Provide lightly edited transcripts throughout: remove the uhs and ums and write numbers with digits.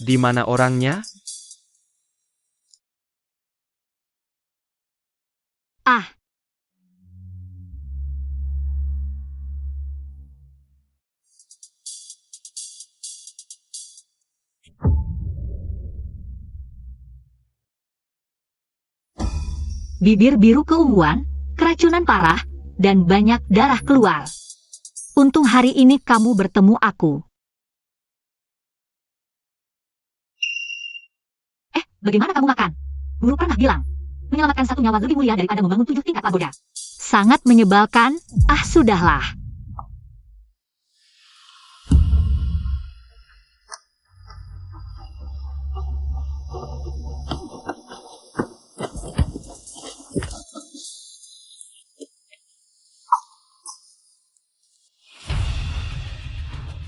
Di mana orangnya? Ah, bibir biru keunguan, keracunan parah, dan banyak darah keluar. Untung hari ini kamu bertemu aku. Bagaimana kamu makan? Guru pernah bilang, menyelamatkan satu nyawa lebih mulia daripada membangun 7 tingkat pagoda. Sangat menyebalkan. Ah, sudahlah.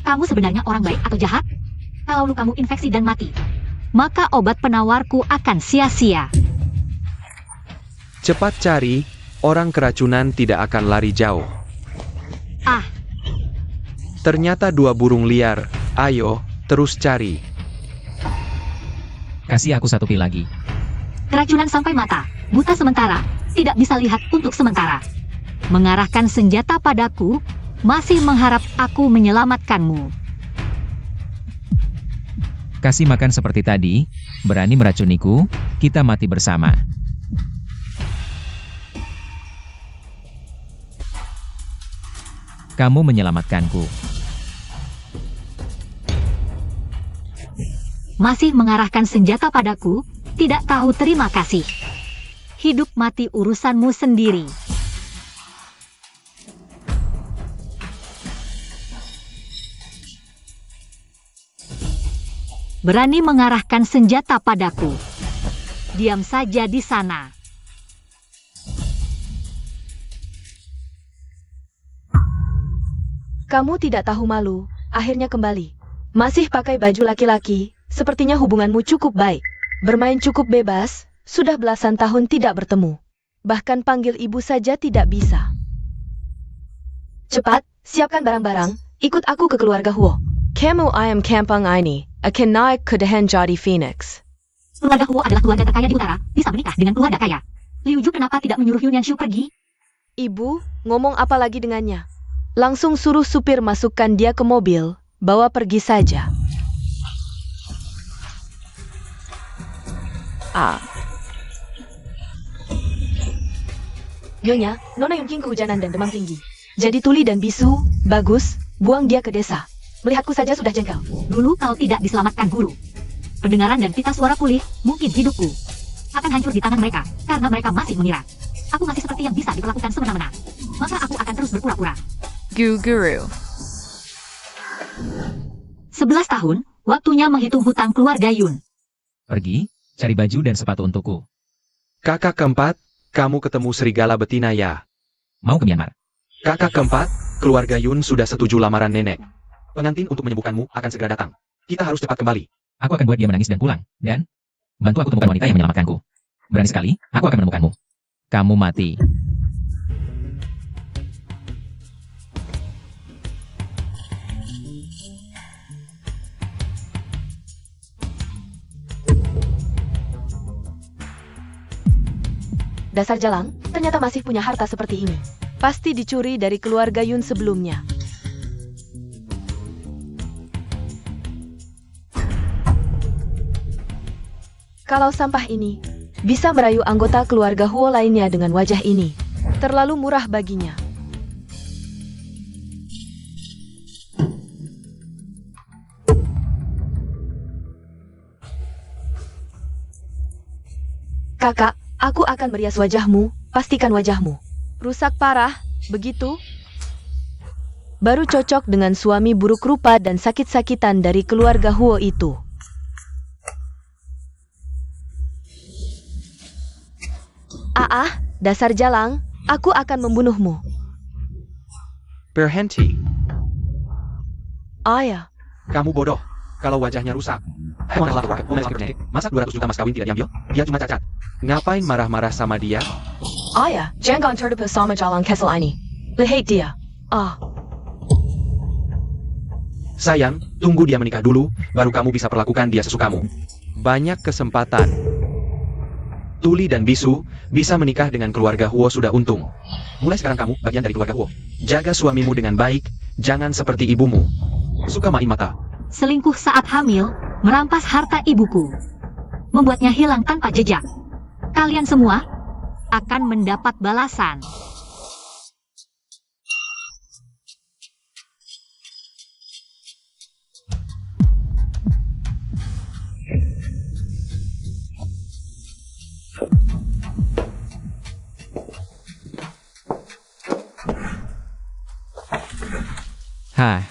Kamu sebenarnya orang baik atau jahat? Kalau lukamu infeksi dan mati, maka obat penawarku akan sia-sia. Cepat cari, orang keracunan tidak akan lari jauh. Ah, Ternyata 2 burung liar. Ayo, terus cari. Kasih aku 1 pil lagi. keracunan sampai mata, buta sementara, tidak bisa lihat untuk sementara. Mengarahkan senjata padaku, masih mengharap aku menyelamatkanmu. Kasih makan seperti tadi, berani meracuniku, kita mati bersama. Kamu menyelamatkanku. Masih mengarahkan senjata padaku, tidak tahu terima kasih. Hidup mati urusanmu sendiri. Berani mengarahkan senjata padaku. Diam saja di sana. Kamu tidak tahu malu, akhirnya kembali. Masih pakai baju laki-laki, sepertinya hubunganmu cukup baik. Bermain cukup bebas, sudah belasan tahun tidak bertemu. Bahkan panggil ibu saja tidak bisa. Cepat, siapkan barang-barang, ikut aku ke keluarga Huo. Kamu ayam kampung ini, akan naik ke Dahan jadi Phoenix. Keluarga Huo adalah keluarga terkaya di utara, bisa menikah dengan keluarga kaya. Liu Ju kenapa tidak menyuruh Yun Yanshu pergi? Ibu, ngomong apa lagi dengannya? Langsung suruh supir masukkan dia ke mobil, bawa pergi saja. Nyonya, Nona Yunqing kehujanan dan demam tinggi. Jadi tuli dan bisu, bagus, buang dia ke desa. Melihatku saja sudah jengkel. Dulu kau tidak diselamatkan guru. Pendengaran dan pita suara pulih, mungkin hidupku akan hancur di tangan mereka, karena mereka masih mengira aku masih seperti yang bisa diperlakukan semena-mena. Maka aku akan terus berpura-pura. Guru. 11 tahun, waktunya menghitung hutang keluarga Yun. Pergi, cari baju dan sepatu untukku. Kakak keempat, kamu ketemu serigala betina ya? Mau ke Myanmar? Kakak keempat, keluarga Yun sudah setuju lamaran nenek. Pengantin untuk menyembuhkanmu akan segera datang. Kita harus cepat kembali. Aku akan buat dia menangis dan pulang, dan bantu aku temukan wanita yang menyelamatkanku. Berani sekali, aku akan menemukanmu. Kamu mati. Dasar jalang, ternyata masih punya harta seperti ini. Pasti dicuri dari keluarga Yun sebelumnya. Kalau sampah ini bisa merayu anggota keluarga Huo lainnya dengan wajah ini, terlalu murah baginya. Kakak, aku akan merias wajahmu, pastikan wajahmu rusak parah, begitu? Baru cocok dengan suami buruk rupa dan sakit-sakitan dari keluarga Huo itu. Dasar jalang, aku akan membunuhmu. Berhenti. Ayah, Kamu bodoh. Kalau wajahnya rusak. Masa 200 juta mas kawin tidak diambil? Dia cuma cacat. Ngapain marah-marah sama dia? ayah, jangan terdepa sama jalang kesel ini. Lihat dia. Sayang, tunggu dia menikah dulu, baru kamu bisa perlakukan dia sesukamu. Banyak kesempatan. Tuli dan Bisu bisa menikah dengan keluarga Huo sudah untung. Mulai sekarang kamu bagian dari keluarga Huo. Jaga suamimu dengan baik, jangan seperti ibumu. Suka main mata. Selingkuh saat hamil, merampas harta ibuku. Membuatnya hilang tanpa jejak. Kalian semua akan mendapat balasan. Hah.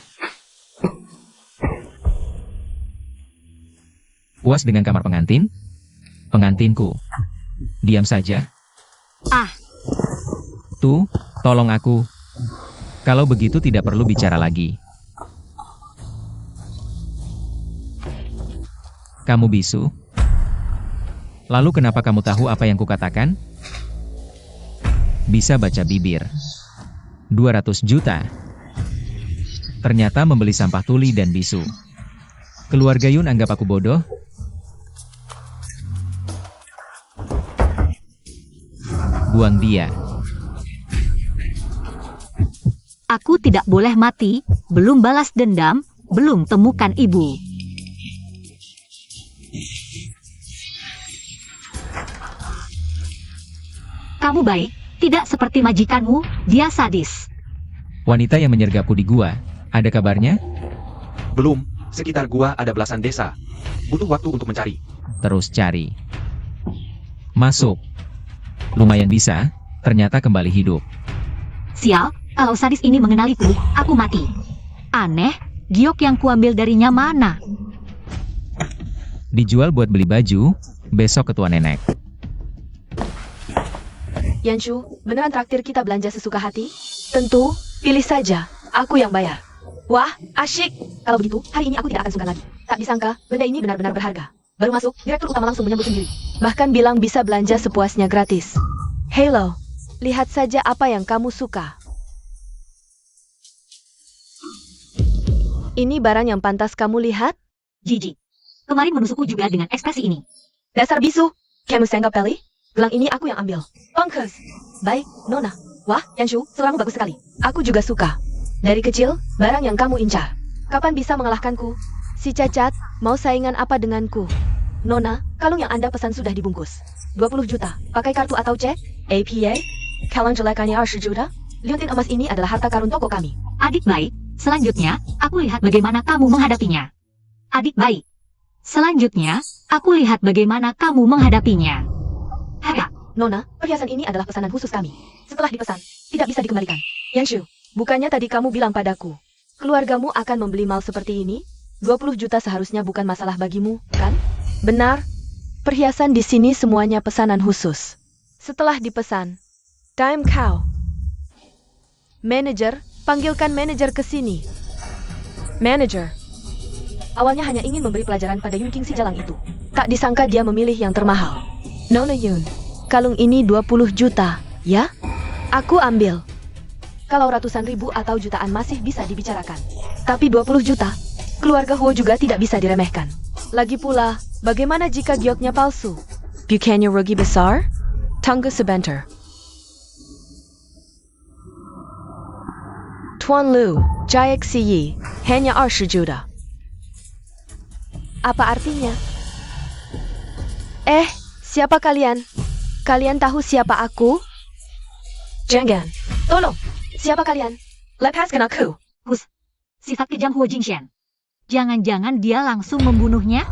Puas dengan kamar pengantin? Pengantinku. Diam saja. Ah, Tuh, tolong aku. Kalau begitu tidak perlu bicara lagi. Kamu bisu? Lalu kenapa kamu tahu apa yang kukatakan? Bisa baca bibir. 200 juta. Ternyata membeli sampah Tuli dan Bisu. Keluarga Yun anggap aku bodoh? Buang dia. aku tidak boleh mati, belum balas dendam, belum temukan ibu. Kamu baik, tidak seperti majikanmu, dia sadis. Wanita yang menyergapku di gua, ada kabarnya? Belum, sekitar gua ada belasan desa. Butuh waktu untuk mencari. Terus cari. Masuk. Lumayan bisa, ternyata kembali hidup. Sial, kalau sadis ini mengenaliku, aku mati. Aneh, giok yang kuambil darinya mana? Dijual buat beli baju, besok ketua nenek. Yanshu, beneran traktir kita belanja sesuka hati? Tentu, pilih saja, aku yang bayar. Wah, asyik. Kalau begitu, hari ini aku tidak akan sungkan lagi. Tak disangka, benda ini benar-benar berharga. Baru masuk, direktur utama langsung menyambut sendiri. Bahkan bilang bisa belanja sepuasnya gratis. Halo, lihat saja apa yang kamu suka. Ini barang yang pantas kamu lihat? Jijik. Kemarin menusukku juga dengan ekspresi ini. Dasar bisu, kamu senggap peli? Gelang ini aku yang ambil. Pangkes. Baik, Nona. Wah, Yanshu, seleramu bagus sekali. Aku juga suka. Dari kecil, barang yang kamu incar. Kapan bisa mengalahkanku? Si Cacat, mau saingan apa denganku? Nona, kalung yang Anda pesan sudah dibungkus. 20 juta. Pakai kartu atau cek? APA? Kalung jelekannya 20 juta? Liontin emas ini adalah harta karun toko kami. Adik baik, selanjutnya, aku lihat bagaimana kamu menghadapinya. Adik baik. Selanjutnya, aku lihat bagaimana kamu menghadapinya. Harga. Nona, perhiasan ini adalah pesanan khusus kami. Setelah dipesan, tidak bisa dikembalikan. Yanshu, bukannya tadi kamu bilang padaku, keluargamu akan membeli mal seperti ini? 20 juta seharusnya bukan masalah bagimu, kan? Benar. Perhiasan di sini semuanya pesanan khusus. Setelah dipesan, time cow. Manajer, panggilkan manajer ke sini. Manajer. Awalnya hanya ingin memberi pelajaran pada Yun King si jalang itu. Tak disangka dia memilih yang termahal. Nona Yun, kalung ini 20 juta, ya? Aku ambil. Kalau ratusan ribu atau jutaan masih bisa dibicarakan. Tapi 20 juta, keluarga Huo juga tidak bisa diremehkan. Lagi pula, bagaimana jika gioknya palsu? Bukannya rugi besar? Tunggu sebentar. Tuan Lu, Jayak Siyi, hanya 20 juta. Apa artinya? Siapa kalian? Kalian tahu siapa aku? Jangan. Tolong. Siapa kalian? Lepaskan aku. Hus, sifat kejam Huo Jingshan. Jangan-jangan dia langsung membunuhnya?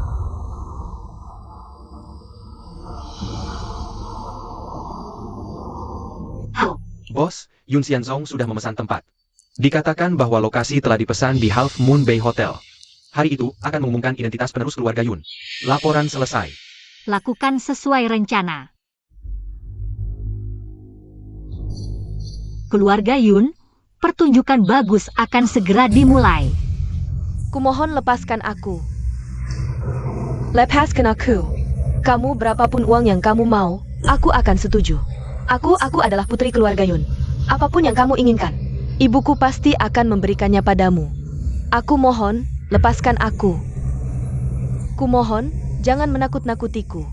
Bos, Yun Xianzong sudah memesan tempat. Dikatakan bahwa lokasi telah dipesan di Half Moon Bay Hotel. Hari itu akan mengumumkan identitas penerus keluarga Yun. Laporan selesai. Lakukan sesuai rencana. Keluarga Yun, pertunjukan bagus akan segera dimulai. Kumohon lepaskan aku. Lepaskan aku. Kamu berapapun uang yang kamu mau, aku akan setuju. Aku adalah putri keluarga Yun. Apapun yang kamu inginkan, ibuku pasti akan memberikannya padamu. Aku mohon, lepaskan aku. Kumohon, jangan menakut-nakutiku.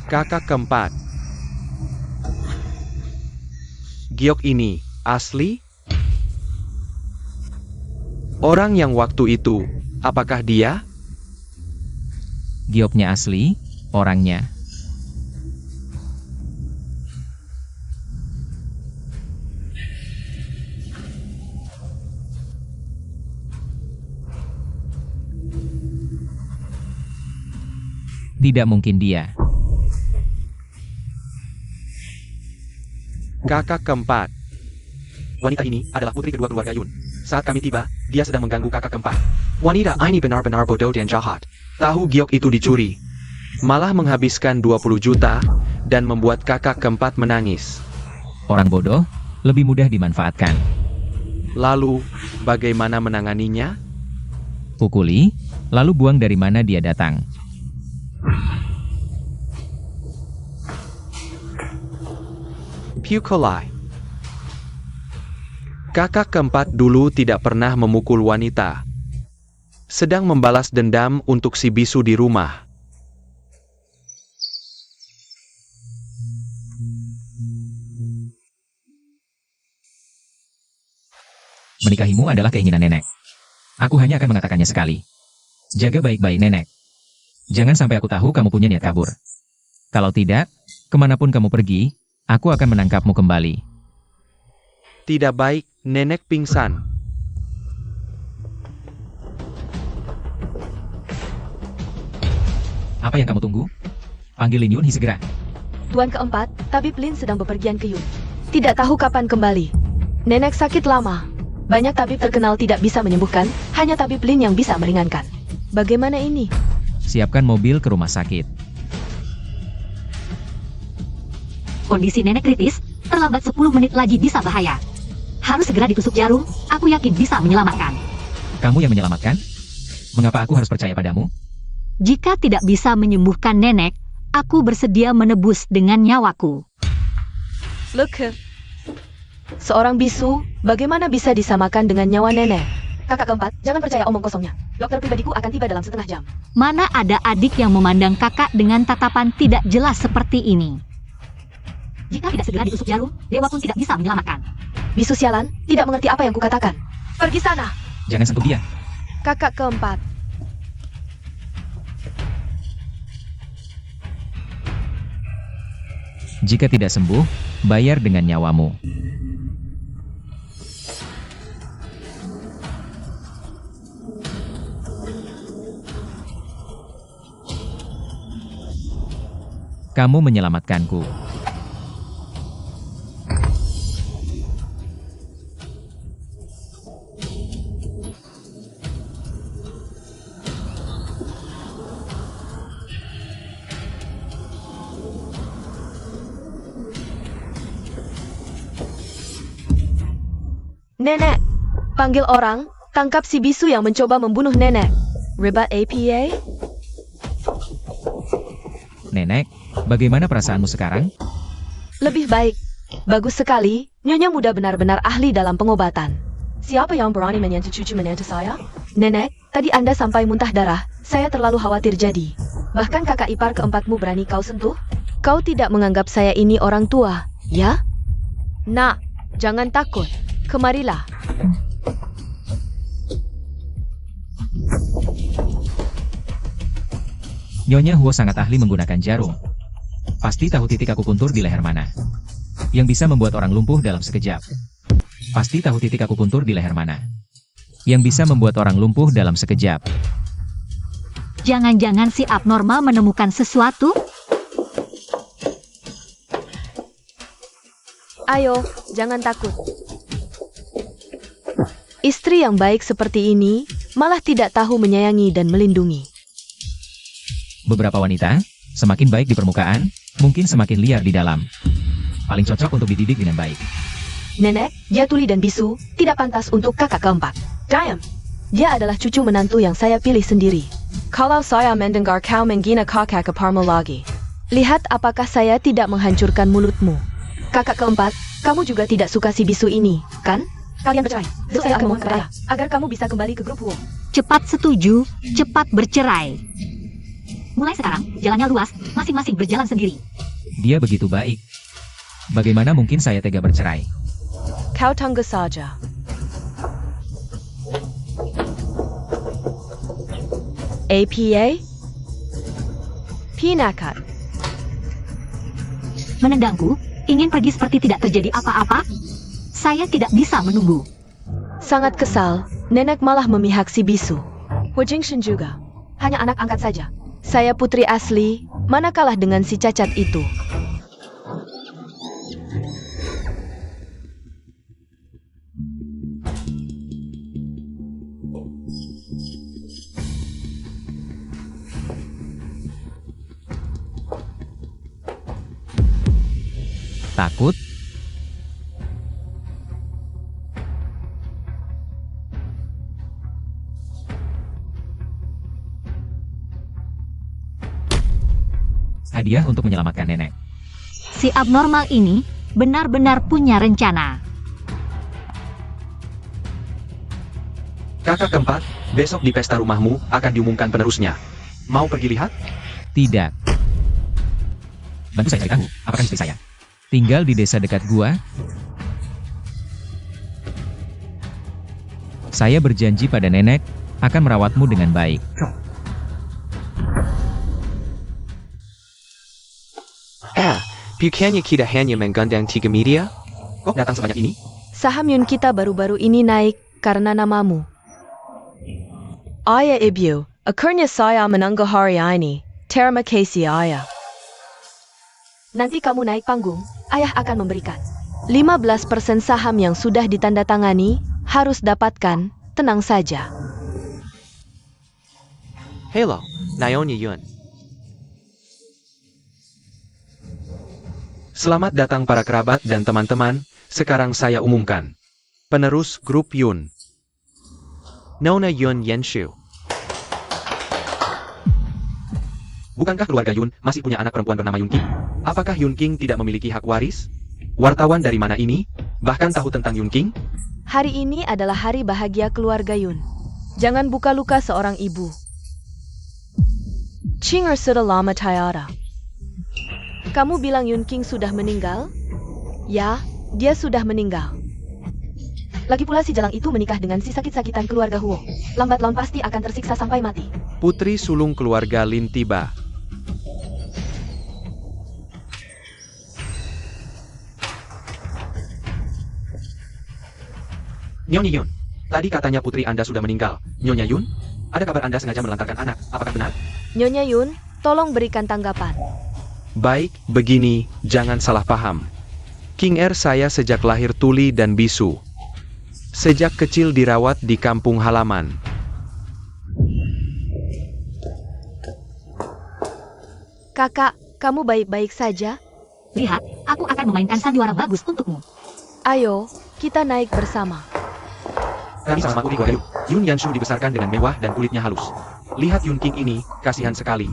Kakak keempat. Giok ini asli? Orang yang waktu itu, apakah dia? Gioknya asli, orangnya. Tidak mungkin dia. Kakak keempat. Wanita ini adalah putri kedua keluarga Yun. Saat kami tiba, dia sedang mengganggu kakak keempat. Wanita ini benar-benar bodoh dan jahat. Tahu giok itu dicuri. Malah menghabiskan 20 juta dan membuat kakak keempat menangis. Orang bodoh, lebih mudah dimanfaatkan. Lalu, bagaimana menanganinya? Pukuli, lalu buang dari mana dia datang. Pukulai. Kakak keempat dulu tidak pernah memukul wanita. Sedang membalas dendam untuk si bisu di rumah. Menikahimu adalah keinginan nenek. Aku hanya akan mengatakannya sekali. Jaga baik-baik nenek. Jangan sampai aku tahu kamu punya niat kabur. Kalau tidak, kemanapun kamu pergi, aku akan menangkapmu kembali. Tidak baik, nenek pingsan. Apa yang kamu tunggu? Panggil Lin Yunhee segera. Tuan keempat, tabib Lin sedang bepergian ke Yun. Tidak tahu kapan kembali. Nenek sakit lama. Banyak tabib terkenal tidak bisa menyembuhkan, hanya tabib Lin yang bisa meringankan. Bagaimana ini? Siapkan mobil ke rumah sakit. Kondisi nenek kritis, terlambat 10 menit lagi bisa bahaya. Harus segera ditusuk jarum, aku yakin bisa menyelamatkan. Kamu yang menyelamatkan? Mengapa aku harus percaya padamu? Jika tidak bisa menyembuhkan nenek, aku bersedia menebus dengan nyawaku. Look, seorang bisu, bagaimana bisa disamakan dengan nyawa nenek? Kakak keempat, jangan percaya omong kosongnya. Dokter pribadiku akan tiba dalam setengah jam. Mana ada adik yang memandang kakak dengan tatapan tidak jelas seperti ini? Jika tidak segera ditusuk jarum, dewa pun tidak bisa menyelamatkan. Bisu sialan, tidak mengerti apa yang kukatakan. Pergi sana. Jangan sentuh dia. Kakak keempat. Jika tidak sembuh, bayar dengan nyawamu. Kamu menyelamatkanku. Nenek, panggil orang, tangkap si bisu yang mencoba membunuh nenek. Rebat APA? Nenek, bagaimana perasaanmu sekarang? Lebih baik. Bagus sekali, Nyonya Muda benar-benar ahli dalam pengobatan. Siapa yang berani menyentuh cucu menyentuh saya? Nenek, tadi Anda sampai muntah darah, saya terlalu khawatir jadi. Bahkan kakak ipar keempatmu berani kau sentuh? Kau tidak menganggap saya ini orang tua, ya? Nak, jangan takut. Kemarilah. Nyonya Huo sangat ahli menggunakan jarum. Pasti tahu titik akupuntur di leher mana. Yang bisa membuat orang lumpuh dalam sekejap. Pasti tahu titik akupuntur di leher mana. Yang bisa membuat orang lumpuh dalam sekejap. Jangan-jangan si abnormal menemukan sesuatu? Ayo, jangan takut. Istri yang baik seperti ini, malah tidak tahu menyayangi dan melindungi. Beberapa wanita, semakin baik di permukaan, mungkin semakin liar di dalam. paling cocok untuk dididik dengan baik. Nenek, dia Tuli dan Bisu, tidak pantas untuk kakak keempat. Diam. Dia adalah cucu menantu yang saya pilih sendiri. Kalau saya mendengar kau menghina kakak keparmu lagi, lihat apakah saya tidak menghancurkan mulutmu. Kakak keempat, kamu juga tidak suka si Bisu ini, kan? Kalian bercerai. Saya akan mohon kepada ayah, agar kamu bisa kembali ke grup Huo. Cepat setuju, cepat bercerai. Mulai sekarang, jalannya luas, masing-masing berjalan sendiri. Dia begitu baik. Bagaimana mungkin saya tega bercerai? Kau tunggu saja. APA? Pinakat. Menendangku, ingin pergi seperti tidak terjadi apa-apa? Saya tidak bisa menunggu. Sangat kesal, nenek malah memihak si Bisu. Hu Jingshen juga. Hanya anak angkat saja. Saya putri asli, mana kalah dengan si cacat itu. Takut? Hadiah untuk menyelamatkan nenek. Si abnormal ini benar-benar punya rencana. Kakak keempat, besok di pesta rumahmu akan diumumkan penerusnya. Mau pergi lihat? Tidak. Bantu saya cari tahu, apakah istri saya tinggal di desa dekat gua? Saya berjanji pada nenek akan merawatmu dengan baik. Bukannya kita hanya mengundang 3 media? Kok datang sebanyak ini? Saham Yun kita baru-baru ini naik karena namamu. Ayah Ibu, akhirnya saya menunggu hari ini. Terima kasih ayah. Nanti kamu naik panggung, ayah akan memberikan 15% saham yang sudah ditandatangani, harus dapatkan, tenang saja. Hello, Naonya Yun. Selamat datang para kerabat dan teman-teman, sekarang saya umumkan. Penerus grup Yun. Nona Yun Yenshu. Bukankah keluarga Yun masih punya anak perempuan bernama Yun King? Apakah Yun King tidak memiliki hak waris? Wartawan dari mana ini? Bahkan tahu tentang Yun King? Hari ini adalah hari bahagia keluarga Yun. Jangan buka luka seorang ibu. Chinger sudah lama tiada. Kamu bilang Yun King sudah meninggal? Ya, dia sudah meninggal. Lagi pula si jalang itu menikah dengan si sakit-sakitan keluarga Huo. Lambat laun pasti akan tersiksa sampai mati. Putri sulung keluarga Lin tiba. Nyonya Yun, tadi katanya putri Anda sudah meninggal. Nyonya Yun, ada kabar Anda sengaja menelantarkan anak, apakah benar? Nyonya Yun, tolong berikan tanggapan. Baik, begini, jangan salah paham. King Er saya sejak lahir tuli dan bisu. Sejak kecil dirawat di kampung halaman. Kakak, kamu baik-baik saja? Lihat, aku akan memainkan sandiwara bagus untukmu. Ayo, kita naik bersama. Kami sama putri keluarga Yun. Yun Yanshu dibesarkan dengan mewah dan kulitnya halus. Lihat Yun King ini, kasihan sekali.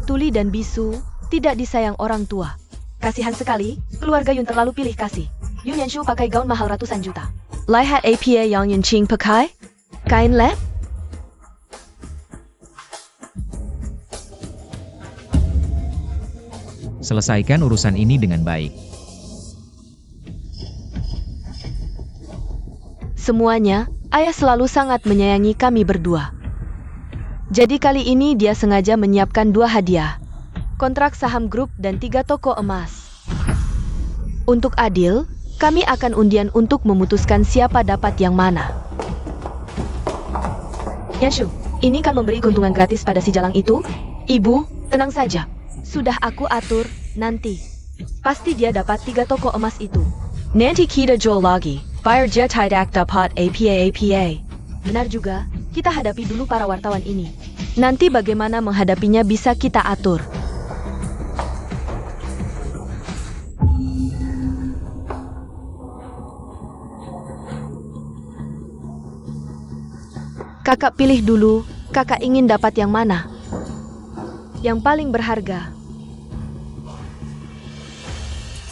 Tuli dan Bisu tidak disayang orang tua. Kasihan sekali, keluarga Yun terlalu pilih kasih. Yun Yanshu pakai gaun mahal ratusan juta. Lihat APA yang Yun Qing pakai? Kain lep? Selesaikan urusan ini dengan baik. Semuanya, ayah selalu sangat menyayangi kami berdua. Jadi kali ini dia sengaja menyiapkan 2 hadiah. Kontrak saham grup dan 3 toko emas. Untuk adil, kami akan undian untuk memutuskan siapa dapat yang mana. Yanshu, ini kan memberi keuntungan gratis pada si jalang itu? Ibu, tenang saja. Sudah aku atur, nanti. Pasti dia dapat 3 toko emas itu. Nanti kita jual lagi. Bayar dia tidak dapat APA. Benar juga, kita hadapi dulu para wartawan ini. Nanti bagaimana menghadapinya bisa kita atur. Kakak pilih dulu, kakak ingin dapat yang mana? Yang paling berharga.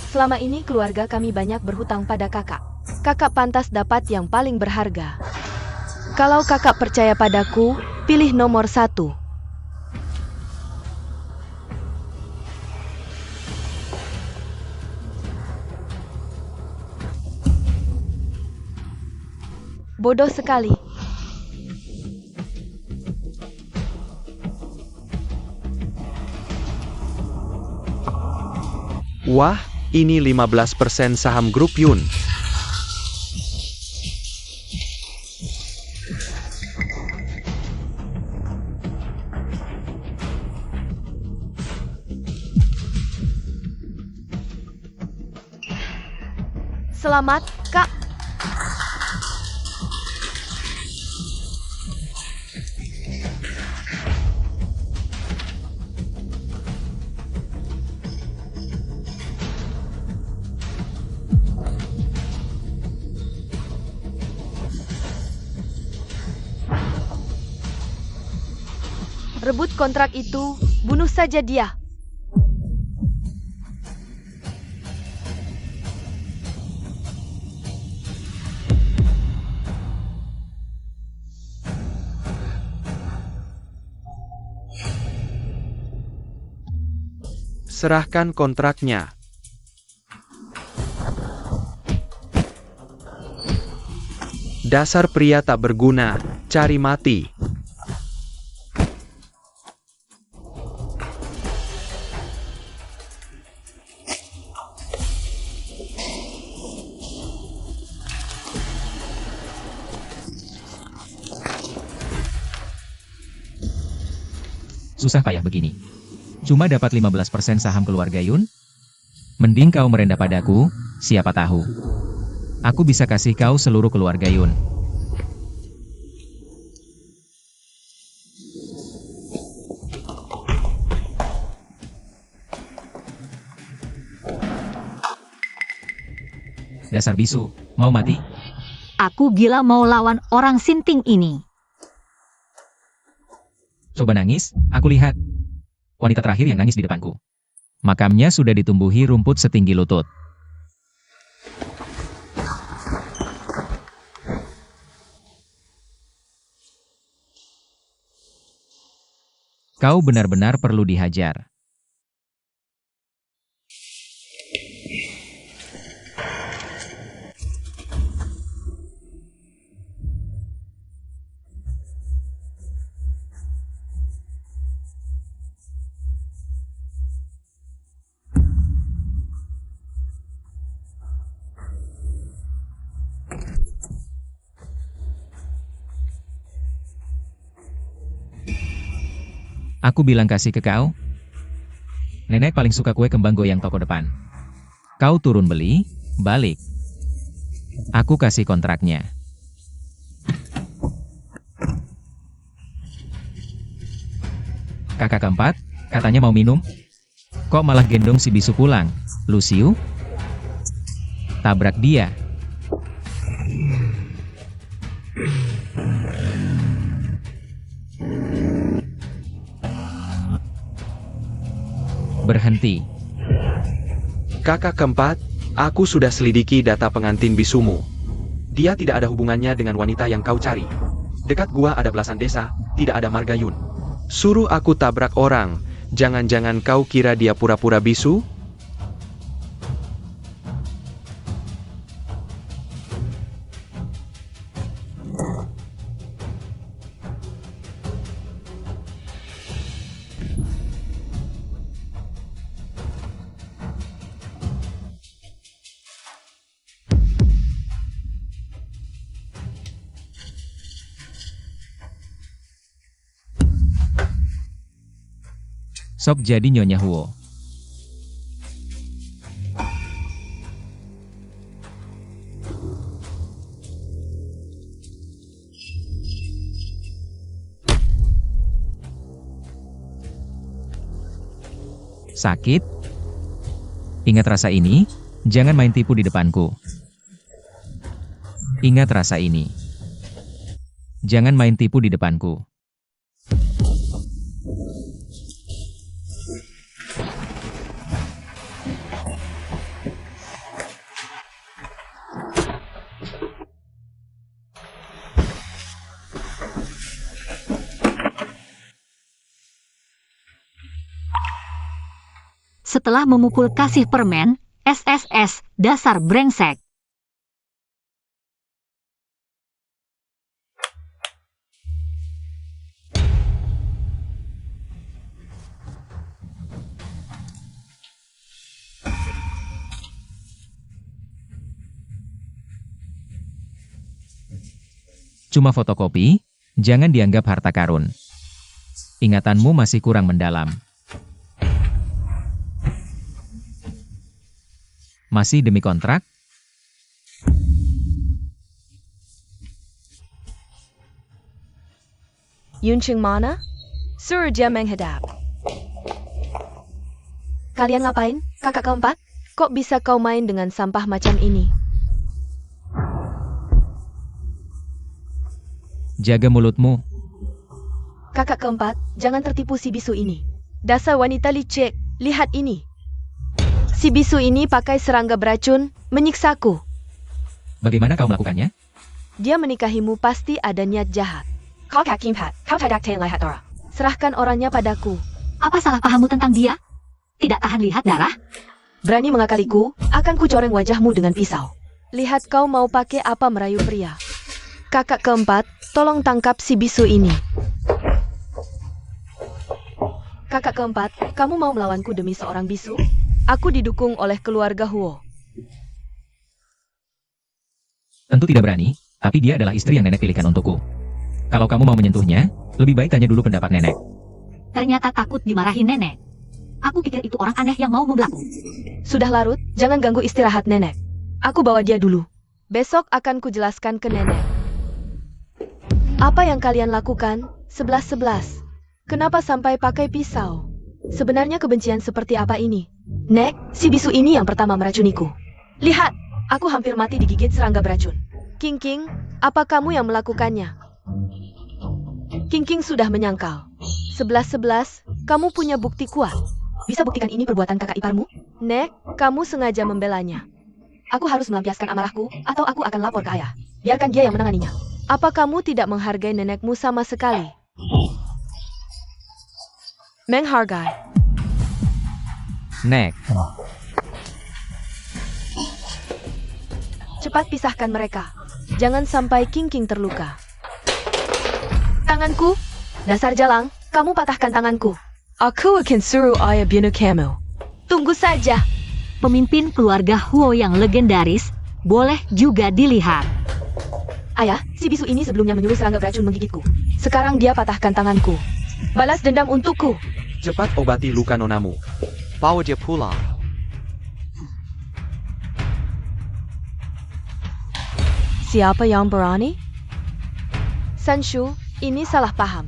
Selama ini keluarga kami banyak berhutang pada kakak. Kakak pantas dapat yang paling berharga. Kalau kakak percaya padaku, pilih nomor 1. Bodoh sekali. Wah, ini 15% saham grup Yun. Selamat, Kak. Rebut kontrak itu, bunuh saja dia. Serahkan kontraknya. Dasar pria tak berguna, cari mati. Susah payah begini. Cuma dapat 15% saham keluarga Yun? Mending kau merendah padaku, siapa tahu. Aku bisa kasih kau seluruh keluarga Yun. Dasar bisu, mau mati? Aku gila mau lawan orang sinting ini. Coba nangis, aku lihat. Wanita terakhir yang nangis di depanku. Makamnya sudah ditumbuhi rumput setinggi lutut. Kau benar-benar perlu dihajar. Aku bilang kasih ke kau. Nenek paling suka kue kembang goyang toko depan. Kau turun beli, balik. Aku kasih kontraknya. Kakak keempat, katanya mau minum. Kok malah gendong si bisu pulang? Luciu? Tabrak dia. Berhenti. Kakak keempat, aku sudah selidiki data pengantin bisumu. Dia tidak ada hubungannya dengan wanita yang kau cari. Dekat gua ada belasan desa, tidak ada marga Yun. Suruh aku tabrak orang, jangan-jangan kau kira dia pura-pura bisu? Sok jadi Nyonya Huo. Sakit? Ingat rasa ini, jangan main tipu di depanku. Ingat rasa ini. Jangan main tipu di depanku. Setelah memukul kasih permen, SSS, dasar brengsek. Cuma fotokopi, jangan dianggap harta karun. Ingatanmu masih kurang mendalam. Masih demi kontrak? Yuncheng mana? Suruh dia menghadap. Kalian ngapain, kakak keempat? Kok bisa kau main dengan sampah macam ini? Jaga mulutmu. Kakak keempat, jangan tertipu si bisu ini. Dasar wanita licik, lihat ini. Si bisu ini pakai serangga beracun, menyiksaku. Bagaimana kau melakukannya? Dia menikahimu pasti ada niat jahat. Kakak keempat, kau tidak lihat orang. Serahkan orangnya padaku. Apa salah pahammu tentang dia? Tidak tahan lihat darah? Berani mengakaliku, akan kucoreng wajahmu dengan pisau. Lihat kau mau pakai apa merayu pria. Kakak keempat, tolong tangkap si bisu ini. Kakak keempat, kamu mau melawanku demi seorang bisu? Aku didukung oleh keluarga Huo. Tentu tidak berani, tapi dia adalah istri yang nenek pilihkan untukku. Kalau kamu mau menyentuhnya, lebih baik tanya dulu pendapat nenek. Ternyata takut dimarahin nenek. Aku pikir itu orang aneh yang mau membelaku. Sudah larut, jangan ganggu istirahat nenek. Aku bawa dia dulu. Besok akan kujelaskan ke nenek. Apa yang kalian lakukan? 11-11. Kenapa sampai pakai pisau? Sebenarnya kebencian seperti apa ini? Nek, si bisu ini yang pertama meracuniku. Lihat, aku hampir mati digigit serangga beracun. King King, apa kamu yang melakukannya? King King sudah menyangkal. 11-11, kamu punya bukti kuat. Bisa buktikan ini perbuatan kakak iparmu? Nek, kamu sengaja membelanya. Aku harus melampiaskan amarahku, atau aku akan lapor ke ayah. Biarkan dia yang menanganinya. Apa kamu tidak menghargai nenekmu sama sekali? Menghargai. Nek, Cepat pisahkan mereka. Jangan sampai King King terluka. Tanganku? Dasar jalang, kamu patahkan tanganku. Aku akan suruh ayah bunuh kamu. Tunggu saja. Pemimpin keluarga Huo yang legendaris, boleh juga dilihat. Ayah, si bisu ini sebelumnya menyuruh serangga beracun menggigitku. Sekarang dia patahkan tanganku. Balas dendam untukku. Cepat obati luka nonamu. Bawa dia pulang. Siapa yang berani? Sanshu, ini salah paham.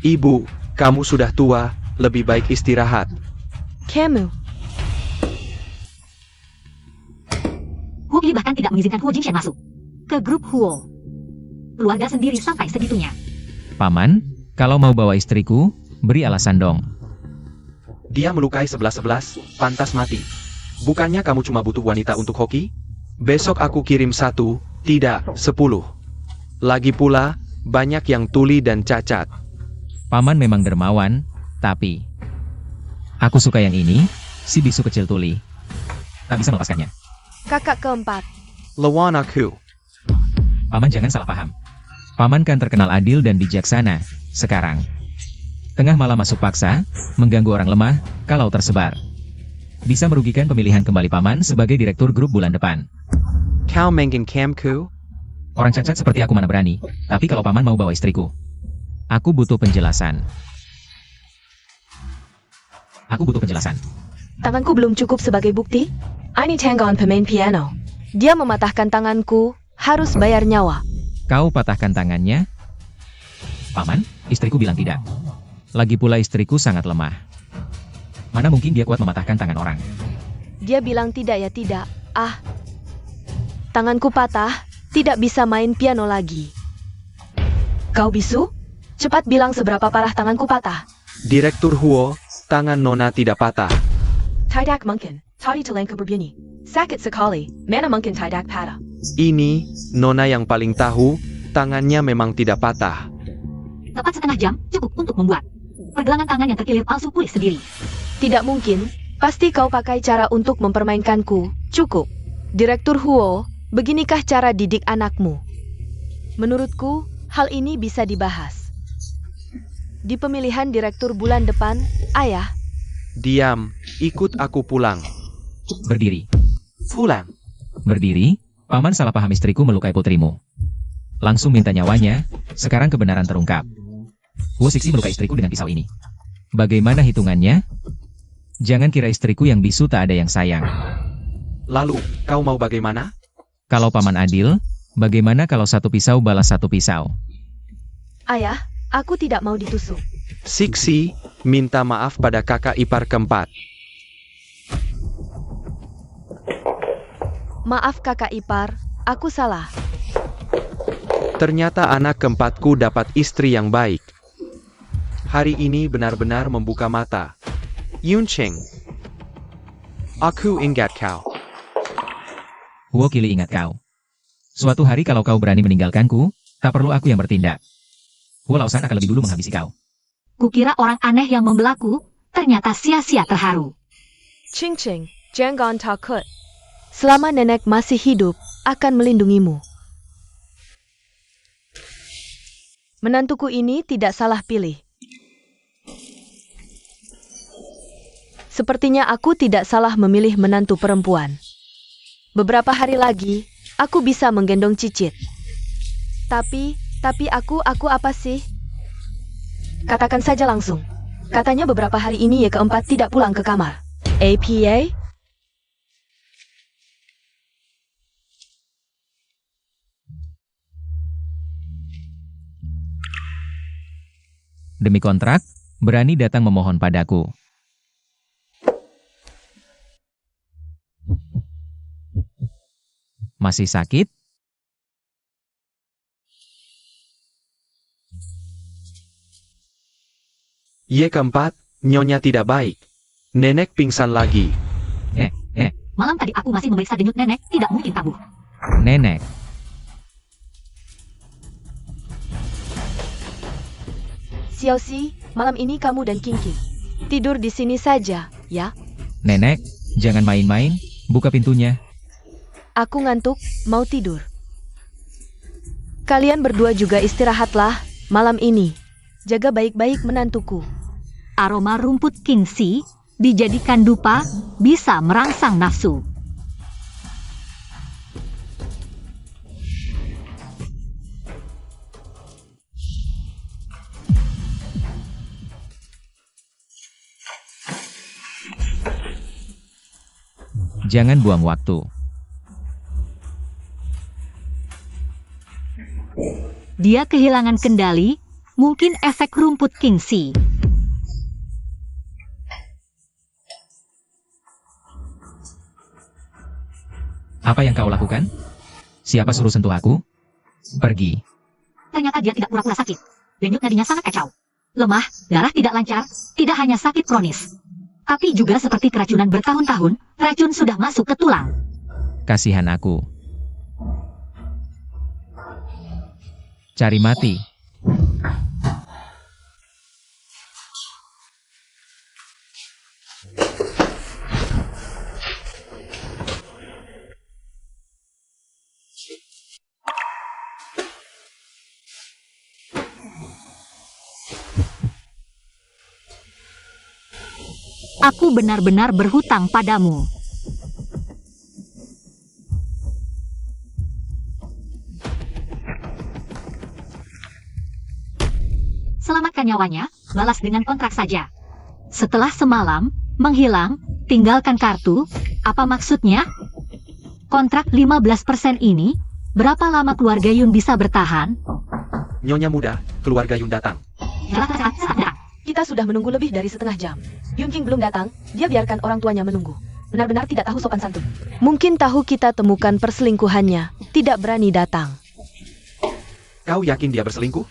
Ibu, kamu sudah tua, lebih baik istirahat. Kamu, Huo Yi bahkan tidak mengizinkan Huo Jingshan masuk ke grup Huo. Keluarga sendiri sampai segitunya. Paman, kalau mau bawa istriku, beri alasan dong. Dia melukai 11-11, pantas mati. Bukannya kamu cuma butuh wanita untuk hoki? Besok aku kirim 1, tidak 10. Lagi pula, banyak yang tuli dan cacat. Paman memang dermawan, tapi aku suka yang ini, si bisu kecil tuli. Tak bisa melepaskannya. kakak keempat. Lawan aku. Paman jangan salah paham. Paman kan terkenal adil dan bijaksana, sekarang. Tengah malam masuk paksa, mengganggu orang lemah, kalau tersebar. Bisa merugikan pemilihan kembali Paman sebagai direktur grup bulan depan. Kau menggeng camku? Orang cacat seperti aku mana berani, tapi kalau Paman mau bawa istriku. Aku butuh penjelasan. Aku butuh penjelasan. Tanganku belum cukup sebagai bukti. Ini tanggapan pemain piano. Dia mematahkan tanganku, harus bayar nyawa. Kau patahkan tangannya? Paman, istriku bilang tidak. Lagi pula istriku sangat lemah. Mana mungkin dia kuat mematahkan tangan orang? Dia bilang tidak ya tidak. Ah, tanganku patah, tidak bisa main piano lagi. Kau bisu? Cepat bilang seberapa parah tanganku patah. Direktur Huo, tangan Nona tidak patah. Tidak mungkin. Tadi telanku berbunyi. Sakit sekali. Mana mungkin tidak patah. Ini, Nona yang paling tahu, tangannya memang tidak patah. Tepat setengah jam, cukup untuk membuat pergelangan tangan yang terkilir palsu pulih sendiri. Tidak mungkin. Pasti kau pakai cara untuk mempermainkanku. Cukup. Direktur Huo, beginikah cara didik anakmu? Menurutku, hal ini bisa dibahas. Di pemilihan direktur bulan depan, ayah, Diam, ikut aku pulang. Berdiri. Pulang. Berdiri, paman salah paham istriku melukai putrimu. Langsung minta nyawanya, sekarang kebenaran terungkap. Huo Sixi melukai istriku dengan pisau ini. Bagaimana hitungannya? Jangan kira istriku yang bisu tak ada yang sayang. Lalu, kau mau bagaimana? Kalau paman adil, bagaimana kalau satu pisau balas satu pisau? ayah, aku tidak mau ditusuk. Sixi, minta maaf pada kakak ipar keempat. Maaf kakak ipar, aku salah. Ternyata anak keempatku dapat istri yang baik. Hari ini benar-benar membuka mata. Yuncheng, aku ingat kau. Huo Kili ingat kau. Suatu hari kalau kau berani meninggalkanku, tak perlu aku yang bertindak. Huo Laosan akan lebih dulu menghabisi kau. Kukira orang aneh yang membelaku, ternyata sia-sia terharu. Ching Ching, jangan takut. Selama nenek masih hidup, akan melindungimu. Menantuku ini tidak salah pilih. Sepertinya aku tidak salah memilih menantu perempuan. Beberapa hari lagi, aku bisa menggendong Cicit. Tapi aku apa sih? Katakan saja langsung. Katanya beberapa hari ini Ye keempat tidak pulang ke kamar. APA? Demi kontrak, berani datang memohon padaku. Masih sakit? Ye keempat, nyonya tidak baik. Nenek pingsan lagi. Malam tadi aku masih memeriksa denyut nenek, tidak mungkin kambuh. Nenek. Xiaoxi, malam ini kamu dan Kingki tidur di sini saja, ya? Nenek, jangan main-main, buka pintunya. Aku ngantuk, mau tidur. Kalian berdua juga istirahatlah malam ini. Jaga baik-baik menantuku. Aroma rumput kingsi dijadikan dupa bisa merangsang nafsu. Jangan buang waktu. Dia kehilangan kendali, mungkin efek rumput kingsi. Apa yang kau lakukan? Siapa suruh sentuh aku? Pergi. Ternyata dia tidak pura-pura sakit. Denyut nadinya sangat kacau. Lemah, darah tidak lancar, tidak hanya sakit kronis. Tapi juga seperti keracunan bertahun-tahun, racun sudah masuk ke tulang. Kasihan aku. Cari mati. Aku benar-benar berhutang padamu. Selamatkan nyawanya, balas dengan kontrak saja. Setelah semalam, menghilang, tinggalkan kartu, apa maksudnya? Kontrak 15% ini, berapa lama keluarga Yun bisa bertahan? Nyonya muda, keluarga Yun datang. Kita sudah menunggu lebih dari setengah jam. Yun King belum datang, dia biarkan orang tuanya menunggu. Benar-benar tidak tahu sopan santun. Mungkin tahu kita temukan perselingkuhannya, tidak berani datang. Kau yakin dia berselingkuh?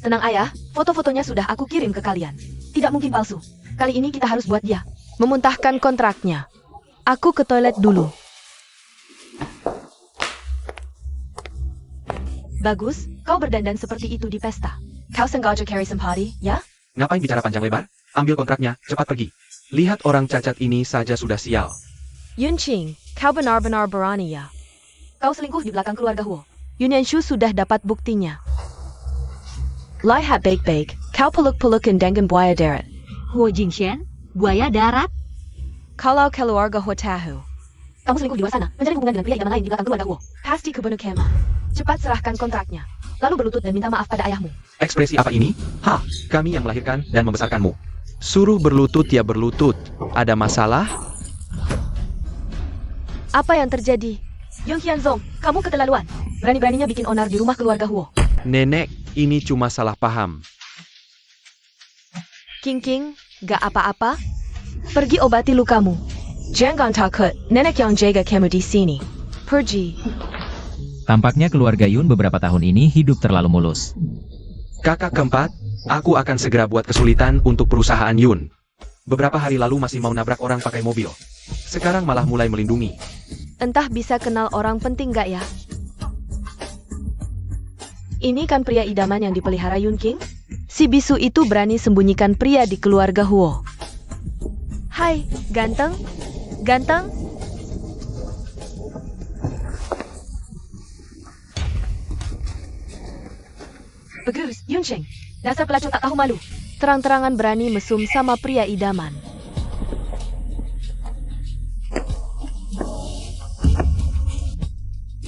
Tenang ayah, foto-fotonya sudah aku kirim ke kalian. Tidak mungkin palsu. Kali ini kita harus buat dia memuntahkan kontraknya. Aku ke toilet dulu. Bagus, kau berdandan seperti itu di pesta. Kau sengaja carry some party, ya? Ngapain bicara panjang lebar? Ambil kontraknya, cepat pergi. Lihat orang cacat ini saja sudah sial. Yunqing, kau benar-benar berani ya. Kau selingkuh di belakang keluarga Huo. Yun Yanshu sudah dapat buktinya. Lihat baik-baik, kau peluk-pelukan dengan buaya darat. Huo Jingxian, buaya darat. Kalau keluarga Huo tahu, Kamu selingkuh di luar sana, menjalin hubungan dengan pria idaman lain di belakang keluarga Huo. pasti kebunuh Kema. Cepat serahkan kontraknya, lalu berlutut dan minta maaf pada ayahmu. Ekspresi apa ini? Kami yang melahirkan dan membesarkanmu. Suruh berlutut ya berlutut. Ada masalah? Apa yang terjadi? Yong Hyunzong, kamu keterlaluan. Berani-beraninya bikin onar di rumah keluarga Huo. Nenek, ini cuma salah paham. King, gak apa-apa. Pergi obati lukamu. Jangan takut, nenek yang jaga kamu di sini. Pergi. Tampaknya keluarga Yun beberapa tahun ini hidup terlalu mulus. Kakak keempat, aku akan segera buat kesulitan untuk perusahaan Yun. Beberapa hari lalu masih mau nabrak orang pakai mobil. Sekarang malah mulai melindungi. Entah bisa kenal orang penting gak ya? Ini kan pria idaman yang dipelihara Yun King? Si bisu itu berani sembunyikan pria di keluarga Huo. Hai, ganteng? Ganteng? Bagus, Yunsheng. Dasar pelacur tak tahu malu. Terang-terangan berani mesum sama pria idaman.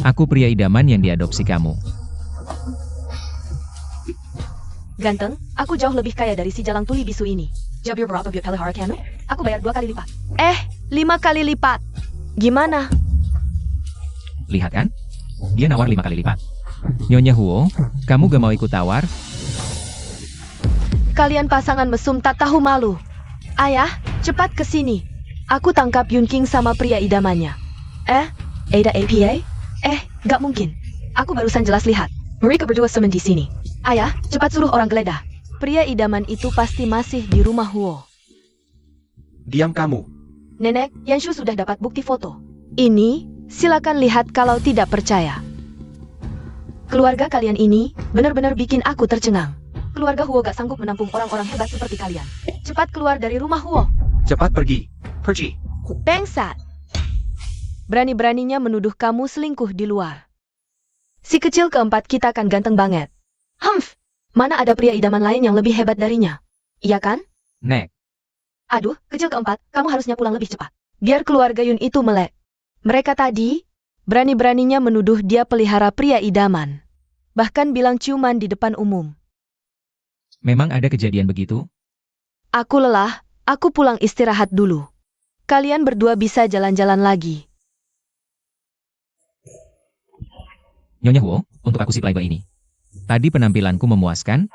Aku pria idaman yang diadopsi kamu. Ganteng, aku jauh lebih kaya dari si jalang tuli bisu ini. Jawab berapa biar pelihara kamu? Aku bayar 2 kali lipat. 5 kali lipat. Gimana? Lihat kan? Dia nawar 5 kali lipat. Nyonya Huo, kamu gak mau ikut tawar? Kalian pasangan mesum tak tahu malu. Ayah, cepat ke sini. Aku tangkap Yun King sama pria idamannya. Ada APA? Gak mungkin. Aku barusan jelas lihat. Mereka berdua semen di sini. Ayah, cepat suruh orang geledah. Pria idaman itu pasti masih di rumah Huo. Diam kamu. Nenek, Yanshu sudah dapat bukti foto. Ini, silakan lihat kalau tidak percaya. Keluarga kalian ini benar-benar bikin aku tercengang. Keluarga Huo gak sanggup menampung orang-orang hebat seperti kalian. Cepat keluar dari rumah Huo. Cepat pergi. Pergi. Bangsat. Berani-beraninya menuduh kamu selingkuh di luar. Si kecil keempat kita kan ganteng banget. Mana ada pria idaman lain yang lebih hebat darinya? Iya kan? Nek, Aduh, kecil keempat, kamu harusnya pulang lebih cepat. Biar keluarga Yun itu melek. Mereka tadi, berani-beraninya menuduh dia pelihara pria idaman. Bahkan bilang ciuman di depan umum. memang ada kejadian begitu? Aku lelah, aku pulang istirahat dulu. Kalian berdua bisa jalan-jalan lagi. Nyonya Huo, untuk aku si playboy ini. Tadi penampilanku memuaskan?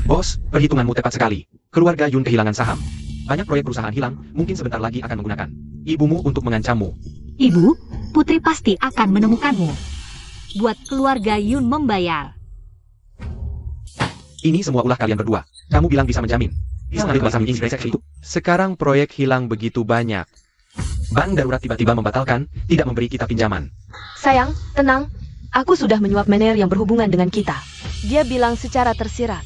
Bos, perhitunganmu tepat sekali. Keluarga Yun kehilangan saham. Banyak proyek perusahaan hilang, mungkin sebentar lagi akan menggunakan ibumu untuk mengancammu. Ibu, Putri pasti akan menemukanmu. Buat keluarga Yun membayar. Ini semua ulah kalian berdua. Kamu bilang bisa menjamin. Bisa ngambil masa meeting brengsek itu. Sekarang proyek hilang begitu banyak. Bank darurat tiba-tiba membatalkan, tidak memberi kita pinjaman. Sayang, tenang. Aku sudah menyuap manajer yang berhubungan dengan kita. Dia bilang secara tersirat.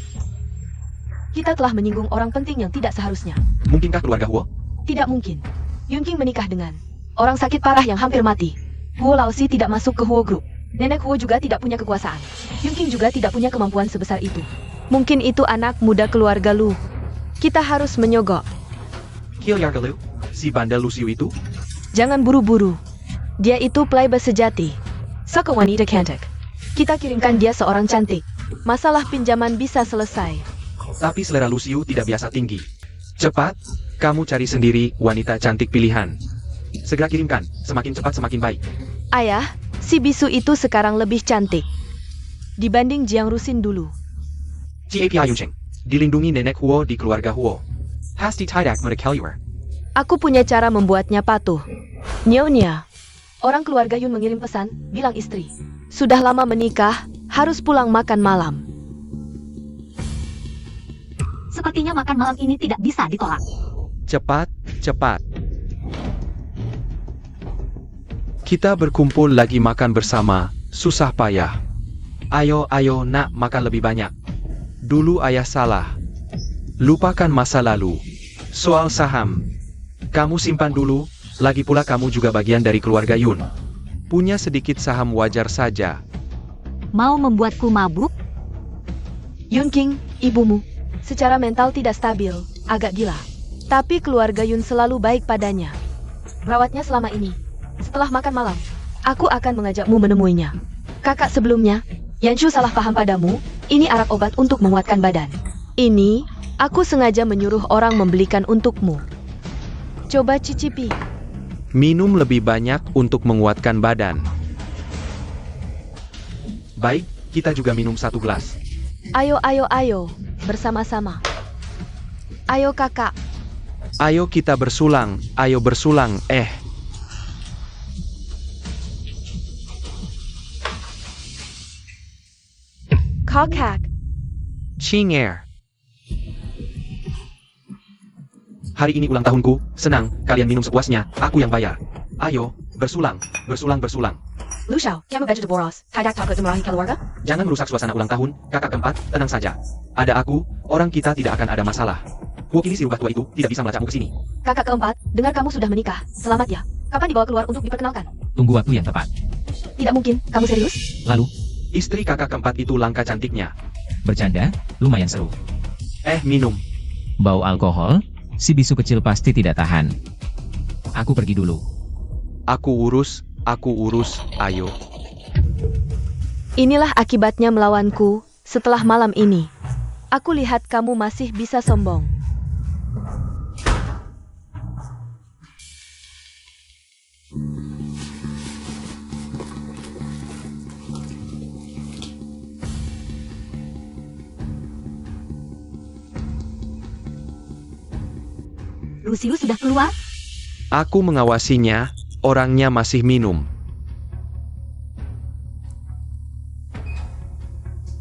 Kita telah menyinggung orang penting yang tidak seharusnya. Mungkinkah keluarga Huo? Tidak mungkin. Yun King menikah dengan orang sakit parah yang hampir mati. Huo Laosi tidak masuk ke Huo Group. Nenek Huo juga tidak punya kekuasaan. Yun King juga tidak punya kemampuan sebesar itu. Mungkin itu anak muda keluarga Lu. Kita harus menyogok. Kilyarga Lu, si bandel Luciu itu? Jangan buru-buru. Dia itu playboy sejati. Saka wanita cantik. Kita kirimkan dia seorang cantik. Masalah pinjaman bisa selesai. Tapi selera Luciu tidak biasa tinggi. Cepat, kamu cari sendiri wanita cantik pilihan. Segera kirimkan, semakin cepat semakin baik. Ayah, si bisu itu sekarang lebih cantik dibanding Jiang Rusin dulu. CAPI Yuncheng, dilindungi nenek Huo di keluarga Huo. Hasti tidak mereka. Aku punya cara membuatnya patuh. Nyonya. Orang keluarga Yun mengirim pesan, bilang istri. Sudah lama menikah, harus pulang makan malam. Sepertinya makan malam ini tidak bisa ditolak. Cepat, cepat. Kita berkumpul lagi makan bersama, susah payah. Ayo, ayo nak makan lebih banyak. Dulu ayah salah. Lupakan masa lalu. Soal saham. Kamu simpan dulu, lagi pula kamu juga bagian dari keluarga Yun. Punya sedikit saham wajar saja. Mau membuatku mabuk? Yun King, ibumu, secara mental tidak stabil, agak gila. Tapi keluarga Yun selalu baik padanya. Merawatnya selama ini. Setelah makan malam, aku akan mengajakmu menemuinya. Kakak sebelumnya, Yanshu salah paham padamu, ini arak obat untuk menguatkan badan. Ini, aku sengaja menyuruh orang membelikan untukmu. Coba cicipi. Minum lebih banyak untuk menguatkan badan. Baik, kita juga minum 1 gelas. Ayo, ayo, ayo, bersama-sama. Ayo kakak. Ayo kita bersulang, ayo bersulang, Kakak. Chinger. Hari ini ulang tahunku, senang, kalian minum sepuasnya, aku yang bayar. Ayo, bersulang, bersulang, bersulang. Lu Xiao, kamu baju boros, tidak takut memarahi keluarga? Jangan merusak suasana ulang tahun, kakak keempat, tenang saja. Ada aku, orang kita tidak akan ada masalah. Wakili si rubah tua itu tidak bisa melacakmu ke sini. Kakak keempat, dengar kamu sudah menikah, selamat ya. Kapan dibawa keluar untuk diperkenalkan? Tunggu waktu yang tepat. Tidak mungkin, kamu serius? Lalu, Istri kakak keempat itu langka cantiknya. bercanda, lumayan seru. Minum. Bau alkohol, si bisu kecil pasti tidak tahan. Aku pergi dulu. Aku urus, ayo. Inilah akibatnya melawanku, setelah malam ini. Aku lihat kamu masih bisa sombong. Lucius sudah keluar? Aku mengawasinya, orangnya masih minum.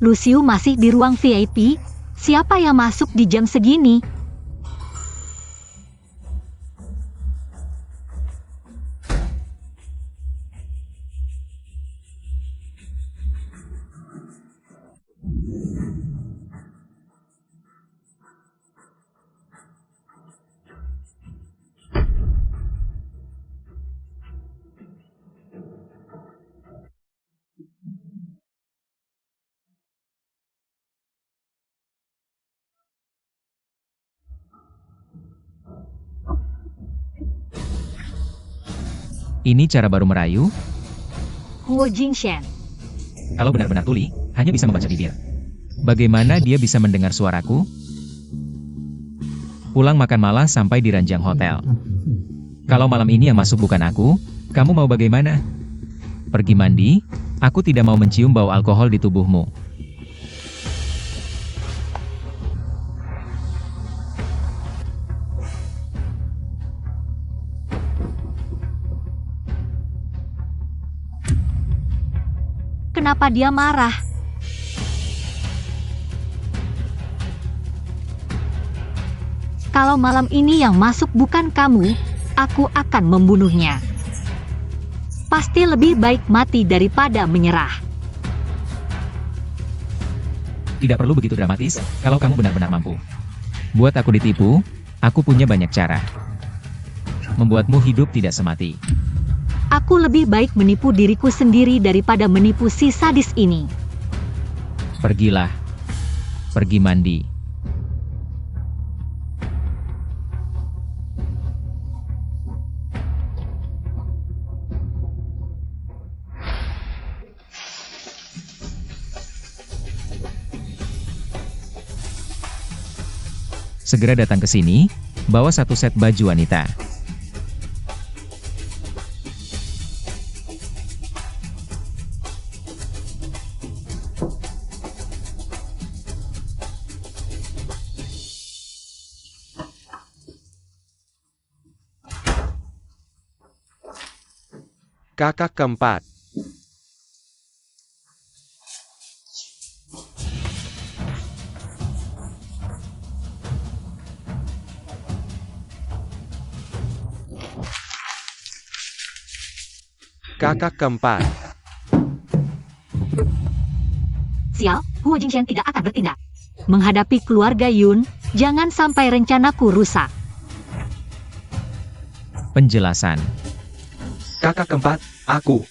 Lucius masih di ruang VIP? Siapa yang masuk di jam segini? Ini cara baru merayu? Huo Jingshan. Kalau benar-benar tuli, hanya bisa membaca bibir. Bagaimana dia bisa mendengar suaraku? Pulang makan malam sampai di ranjang hotel. Kalau malam ini yang masuk bukan aku, kamu mau bagaimana? Pergi mandi? Aku tidak mau mencium bau alkohol di tubuhmu. Kenapa dia marah? Kalau malam ini yang masuk bukan kamu, aku akan membunuhnya. Pasti lebih baik mati daripada menyerah. Tidak perlu begitu dramatis, kalau kamu benar-benar mampu. Buat aku ditipu, aku punya banyak cara. Membuatmu hidup tidak semati. Aku lebih baik menipu diriku sendiri daripada menipu si sadis ini. Pergilah. Pergi mandi. Segera datang ke sini, bawa 1 set baju wanita. Kakak keempat. Kakak keempat. Sial, Huo Jingshan tidak akan bertindak. Menghadapi keluarga Yun, jangan sampai rencanaku rusak. Penjelasan. Kakak keempat, aku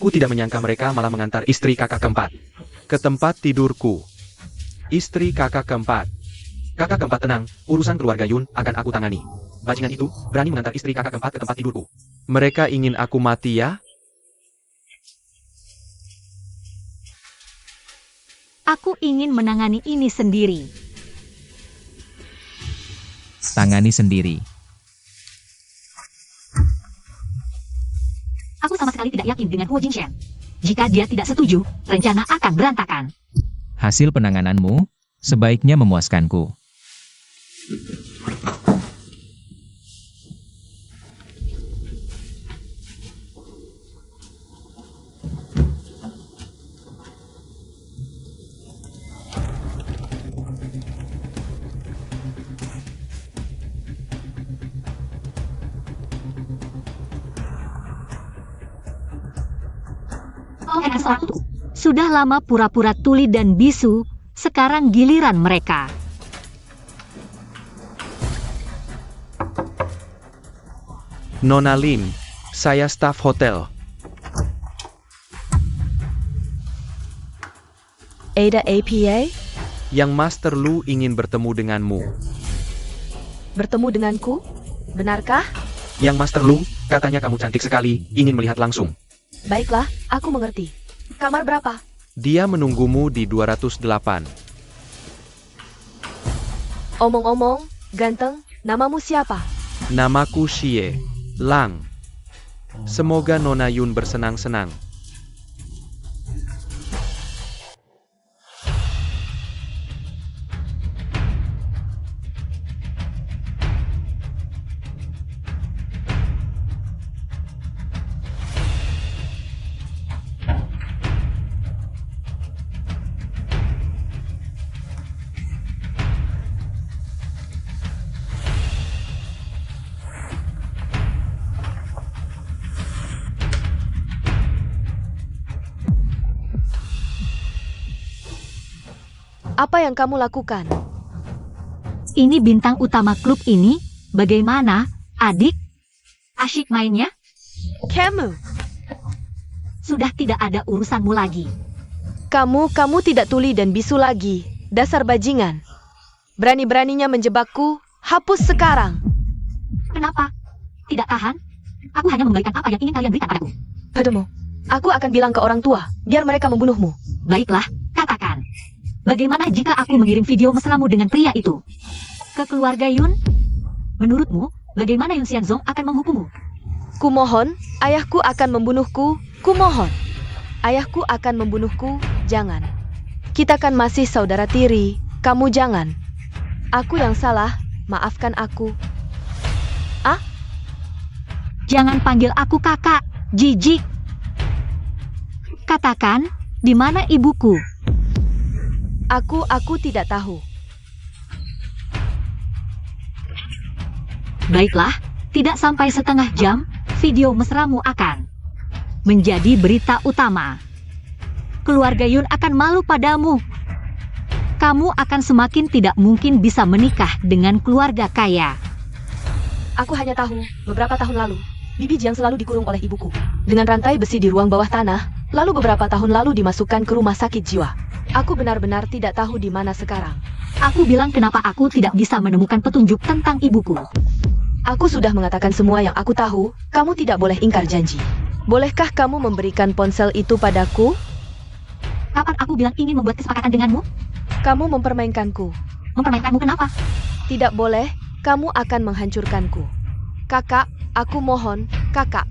tidak menyangka mereka malah mengantar istri kakak keempat ke tempat tidurku. Istri kakak keempat. Kakak keempat tenang, urusan keluarga Yun akan aku tangani. Bajingan itu berani mengantar istri kakak keempat ke tempat tidurku. Mereka ingin aku mati ya? Aku ingin menangani ini sendiri. Tangani sendiri. Aku sama sekali tidak yakin dengan Huo Jingshan. Jika dia tidak setuju, rencana akan berantakan. Hasil penangananmu sebaiknya memuaskanku. Sudah lama pura-pura tuli dan bisu, sekarang giliran mereka. Nona Lin, saya staf hotel. Ada APA? Yang Master Lu ingin bertemu denganmu. Bertemu denganku? Benarkah? Yang Master Lu, katanya kamu cantik sekali, ingin melihat langsung. Baiklah, aku mengerti. Kamar berapa? Dia menunggumu di 208. Omong-omong, ganteng, namamu siapa? Namaku Xie Lang. Semoga Nona Yun bersenang-senang. Apa yang kamu lakukan? Ini bintang utama klub ini, bagaimana, adik? Asyik mainnya? Kamu! Sudah tidak ada urusanmu lagi. Kamu tidak tuli dan bisu lagi. Dasar bajingan. Berani-beraninya menjebakku, hapus sekarang. Kenapa? Tidak tahan? Aku hanya memberikan apa yang ingin kalian berikan padaku. Padamu, aku akan bilang ke orang tua, biar mereka membunuhmu. Baiklah, katakan. Bagaimana jika aku mengirim video mesramu dengan pria itu ke keluarga Yun? Menurutmu, bagaimana Yun Xianzong akan menghukummu? Kumohon, ayahku akan membunuhku. Kumohon. Ayahku akan membunuhku, jangan. Kita kan masih saudara tiri, kamu jangan. Aku yang salah, maafkan aku. Jangan panggil aku kakak, jijik. Katakan, di mana ibuku? Aku tidak tahu. Baiklah, tidak sampai setengah jam, video mesramu akan menjadi berita utama. Keluarga Yun akan malu padamu. Kamu akan semakin tidak mungkin bisa menikah dengan keluarga kaya. Aku hanya tahu, beberapa tahun lalu, Bibi Jiang selalu dikurung oleh ibuku dengan rantai besi di ruang bawah tanah, lalu beberapa tahun lalu dimasukkan ke rumah sakit jiwa. Aku benar-benar tidak tahu di mana sekarang. Aku bilang kenapa aku tidak bisa menemukan petunjuk tentang ibuku. Aku sudah mengatakan semua yang aku tahu, kamu tidak boleh ingkar janji. Bolehkah kamu memberikan ponsel itu padaku? Kapan aku bilang ingin membuat kesepakatan denganmu? Kamu mempermainkanku. Mempermainkanmu kenapa? Tidak boleh, kamu akan menghancurkanku. Kakak, aku mohon, kakak.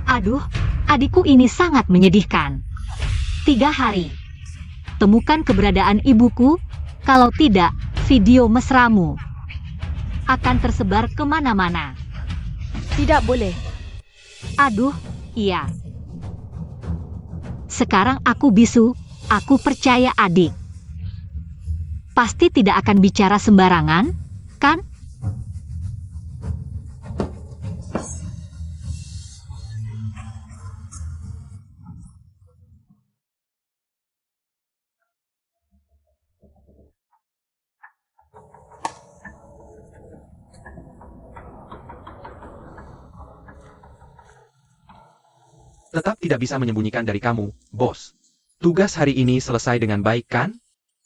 Aduh, adikku ini sangat menyedihkan. 3 hari. Temukan keberadaan ibuku, kalau tidak, video mesramu akan tersebar kemana-mana. Tidak boleh. Aduh, Iya. Sekarang aku bisu, aku percaya adik. Pasti tidak akan bicara sembarangan, kan? Tetap tidak bisa menyembunyikan dari kamu, bos. Tugas hari ini selesai dengan baik kan?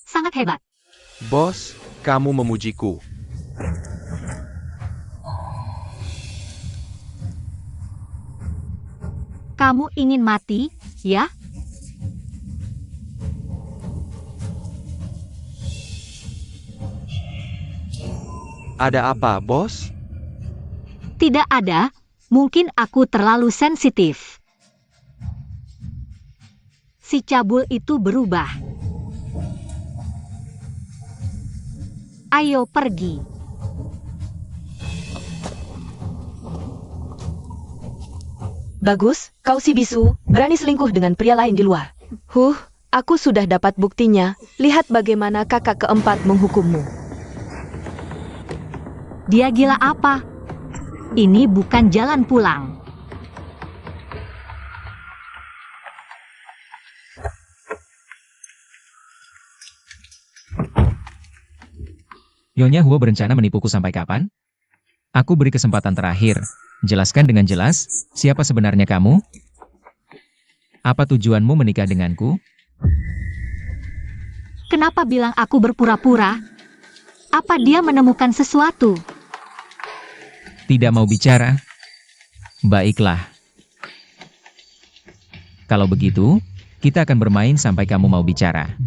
Sangat hebat. Bos, kamu memujiku. Kamu ingin mati, ya? Ada apa, bos? Tidak ada, mungkin aku terlalu sensitif. Si cabul itu berubah. Ayo pergi. Bagus, kau si bisu, berani selingkuh dengan pria lain di luar. Aku sudah dapat buktinya. Lihat bagaimana kakak keempat menghukummu. Dia gila apa? Ini bukan jalan pulang. Nyonya Huo berencana menipuku sampai kapan? Aku beri kesempatan terakhir. Jelaskan dengan jelas, siapa sebenarnya kamu? Apa tujuanmu menikah denganku? Kenapa bilang aku berpura-pura? Apa dia menemukan sesuatu? Tidak mau bicara? Baiklah. Kalau begitu, kita akan bermain sampai kamu mau bicara.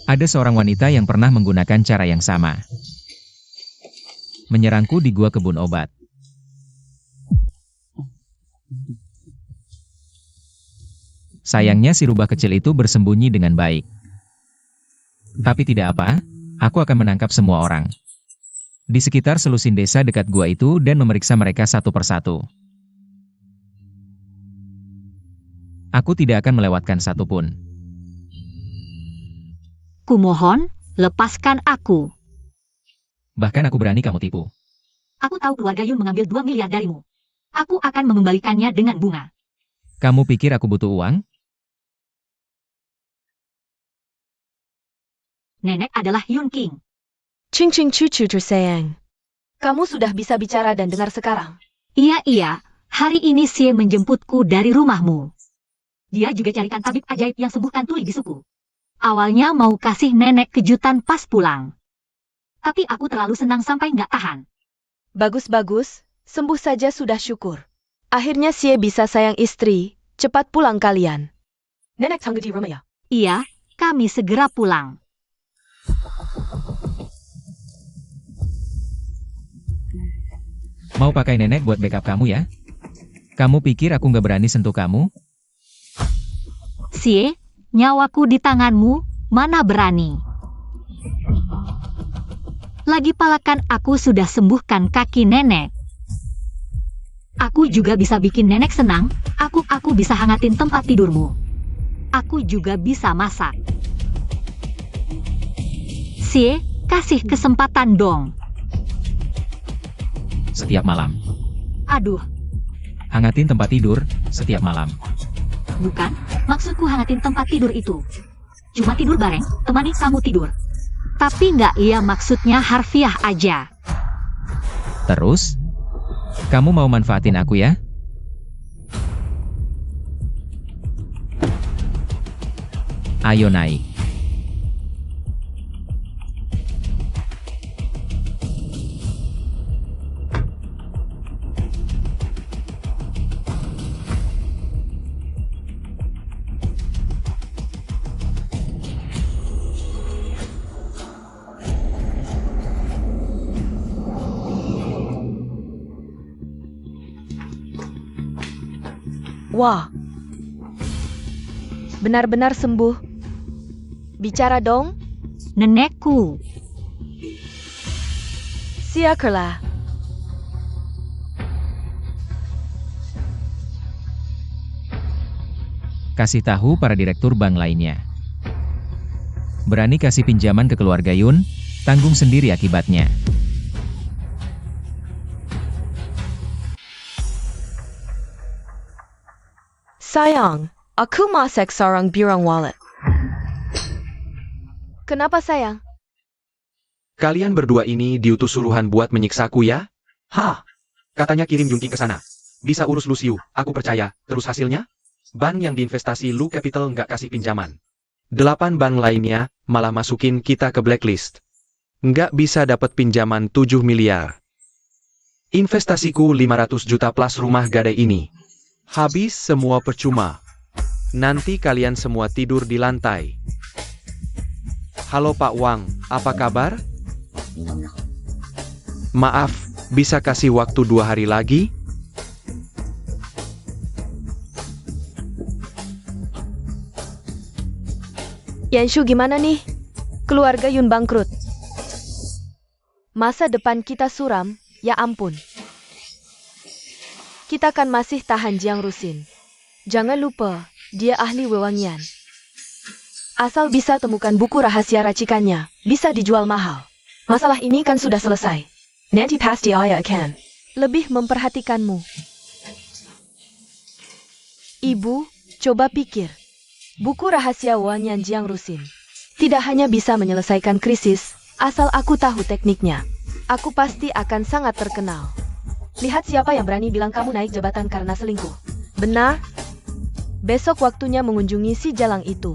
Ada seorang wanita yang pernah menggunakan cara yang sama. Menyerangku di gua kebun obat. Sayangnya si rubah kecil itu bersembunyi dengan baik. Tapi tidak apa, aku akan menangkap semua orang. Di sekitar selusin desa dekat gua itu dan memeriksa mereka satu persatu. Aku tidak akan melewatkan satupun. Kumohon, lepaskan aku. Bahkan aku berani kamu tipu. Aku tahu keluarga Yun mengambil 2 miliar darimu. Aku akan mengembalikannya dengan bunga. Kamu pikir aku butuh uang? Nenek adalah Yun King. Ching ching cucu sayang. Kamu sudah bisa bicara dan dengar sekarang. Iya, hari ini Xie menjemputku dari rumahmu. Dia juga carikan tabib ajaib yang sembuhkan tuli bisuku. Awalnya mau kasih nenek kejutan pas pulang. Tapi aku terlalu senang sampai nggak tahan. Bagus-bagus, sembuh saja sudah syukur. Akhirnya Xie bisa sayang istri, cepat pulang kalian. Nenek tangga di rumah ya? Iya, kami segera pulang. Mau pakai nenek buat backup kamu ya? Kamu pikir aku nggak berani sentuh kamu? Xie, nyawaku di tanganmu, mana berani. Lagi palakan aku sudah sembuhkan kaki nenek. Aku juga bisa bikin nenek senang, aku bisa hangatin tempat tidurmu. Aku juga bisa masak. Xie, kasih kesempatan dong. Setiap malam. Aduh, Hangatin tempat tidur, setiap malam. bukan, maksudku hangatin tempat tidur itu. Cuma tidur bareng, temani kamu tidur. Tapi nggak iya maksudnya harfiah aja. Terus? Kamu mau manfaatin aku ya? Ayo naik. Wah, benar-benar sembuh. Bicara dong, nenekku. Siakerlah. Kasih tahu para direktur bank lainnya. Berani kasih pinjaman ke keluarga Yun, tanggung sendiri akibatnya. Sayang, aku masak sarang birang wallet. Kenapa sayang? Kalian berdua ini diutus suruhan buat menyiksaku ya? Hah? Katanya kirim Yunqing ke sana. Bisa urus Luciu, aku percaya. Terus hasilnya? Bank yang diinvestasi Lu Capital nggak kasih pinjaman. 8 bank lainnya malah masukin kita ke blacklist. Nggak bisa dapat pinjaman 7 miliar. Investasiku 500 juta plus rumah gadai ini. Habis semua percuma. Nanti kalian semua tidur di lantai. Halo Pak Wang, apa kabar? Maaf, bisa kasih waktu 2 hari lagi? Yanshu gimana nih? Keluarga Yun bangkrut. Masa depan kita suram, ya ampun. Kita kan masih tahan Jiang Rusin. Jangan lupa, dia ahli wewangian. Asal bisa temukan buku rahasia racikannya, bisa dijual mahal. Masalah ini kan sudah selesai. Nanti pasti ayah akan lebih memperhatikanmu. Ibu, coba pikir. Buku rahasia wewangian Jiang Rusin tidak hanya bisa menyelesaikan krisis, asal aku tahu tekniknya. Aku pasti akan sangat terkenal. Lihat siapa yang berani bilang kamu naik jabatan karena selingkuh. Benar? Besok waktunya mengunjungi si jalang itu.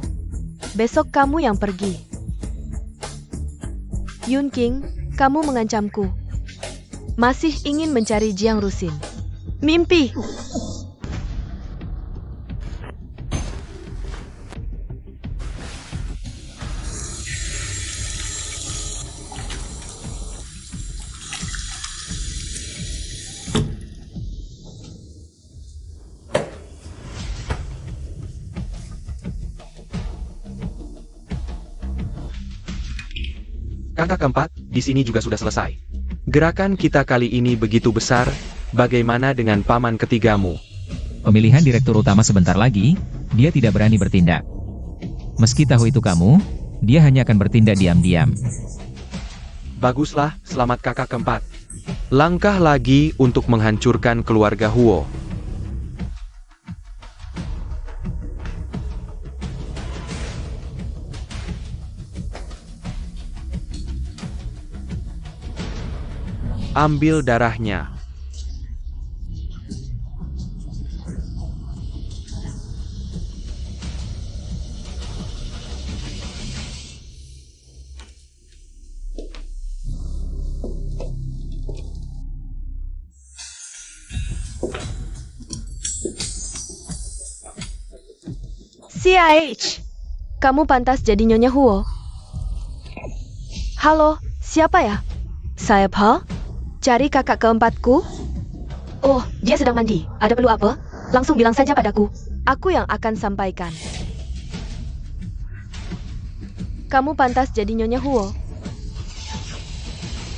Besok kamu yang pergi. Yunqing, kamu mengancamku. Masih ingin mencari Jiang Rusin. Mimpi! Kakak keempat, di sini juga sudah selesai. Gerakan kita kali ini begitu besar, bagaimana dengan paman ketigamu? Pemilihan direktur utama sebentar lagi, dia tidak berani bertindak. Meski tahu itu kamu, dia hanya akan bertindak diam-diam. Baguslah, selamat kakak keempat. Langkah lagi untuk menghancurkan keluarga Huo. Ambil darahnya. CIH, kamu pantas jadi Nyonya Huo. Halo, siapa ya? Saya Pa? Cari kakak keempatku? Oh, dia sedang mandi. Ada perlu apa? Langsung bilang saja padaku. Aku yang akan sampaikan. Kamu pantas jadi Nyonya Huo.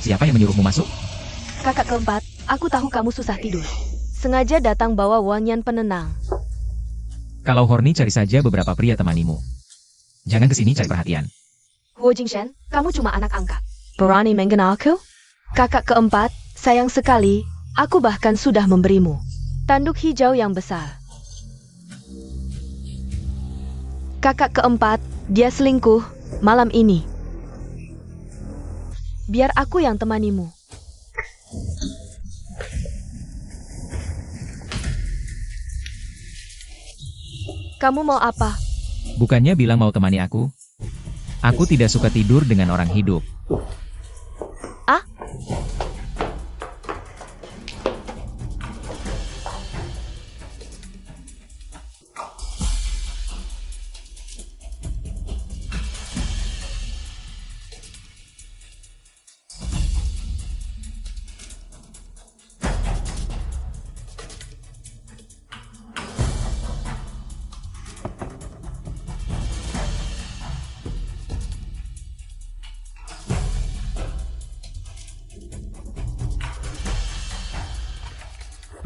Siapa yang menyuruhmu masuk? Kakak keempat, aku tahu kamu susah tidur. Sengaja datang bawa wangian penenang. Kalau horny cari saja beberapa pria temanimu. Jangan kesini cari perhatian. Huo Jingshan, kamu cuma anak angkat. Berani mengenalku? Kakak keempat, sayang sekali, aku bahkan sudah memberimu tanduk hijau yang besar. Kakak keempat, dia selingkuh malam ini. Biar aku yang temanimu. Kamu mau apa? Bukannya bilang mau temani aku? Aku tidak suka tidur dengan orang hidup. Ah?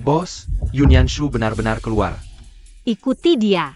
Bos, Yunyanshu benar-benar keluar. Ikuti dia.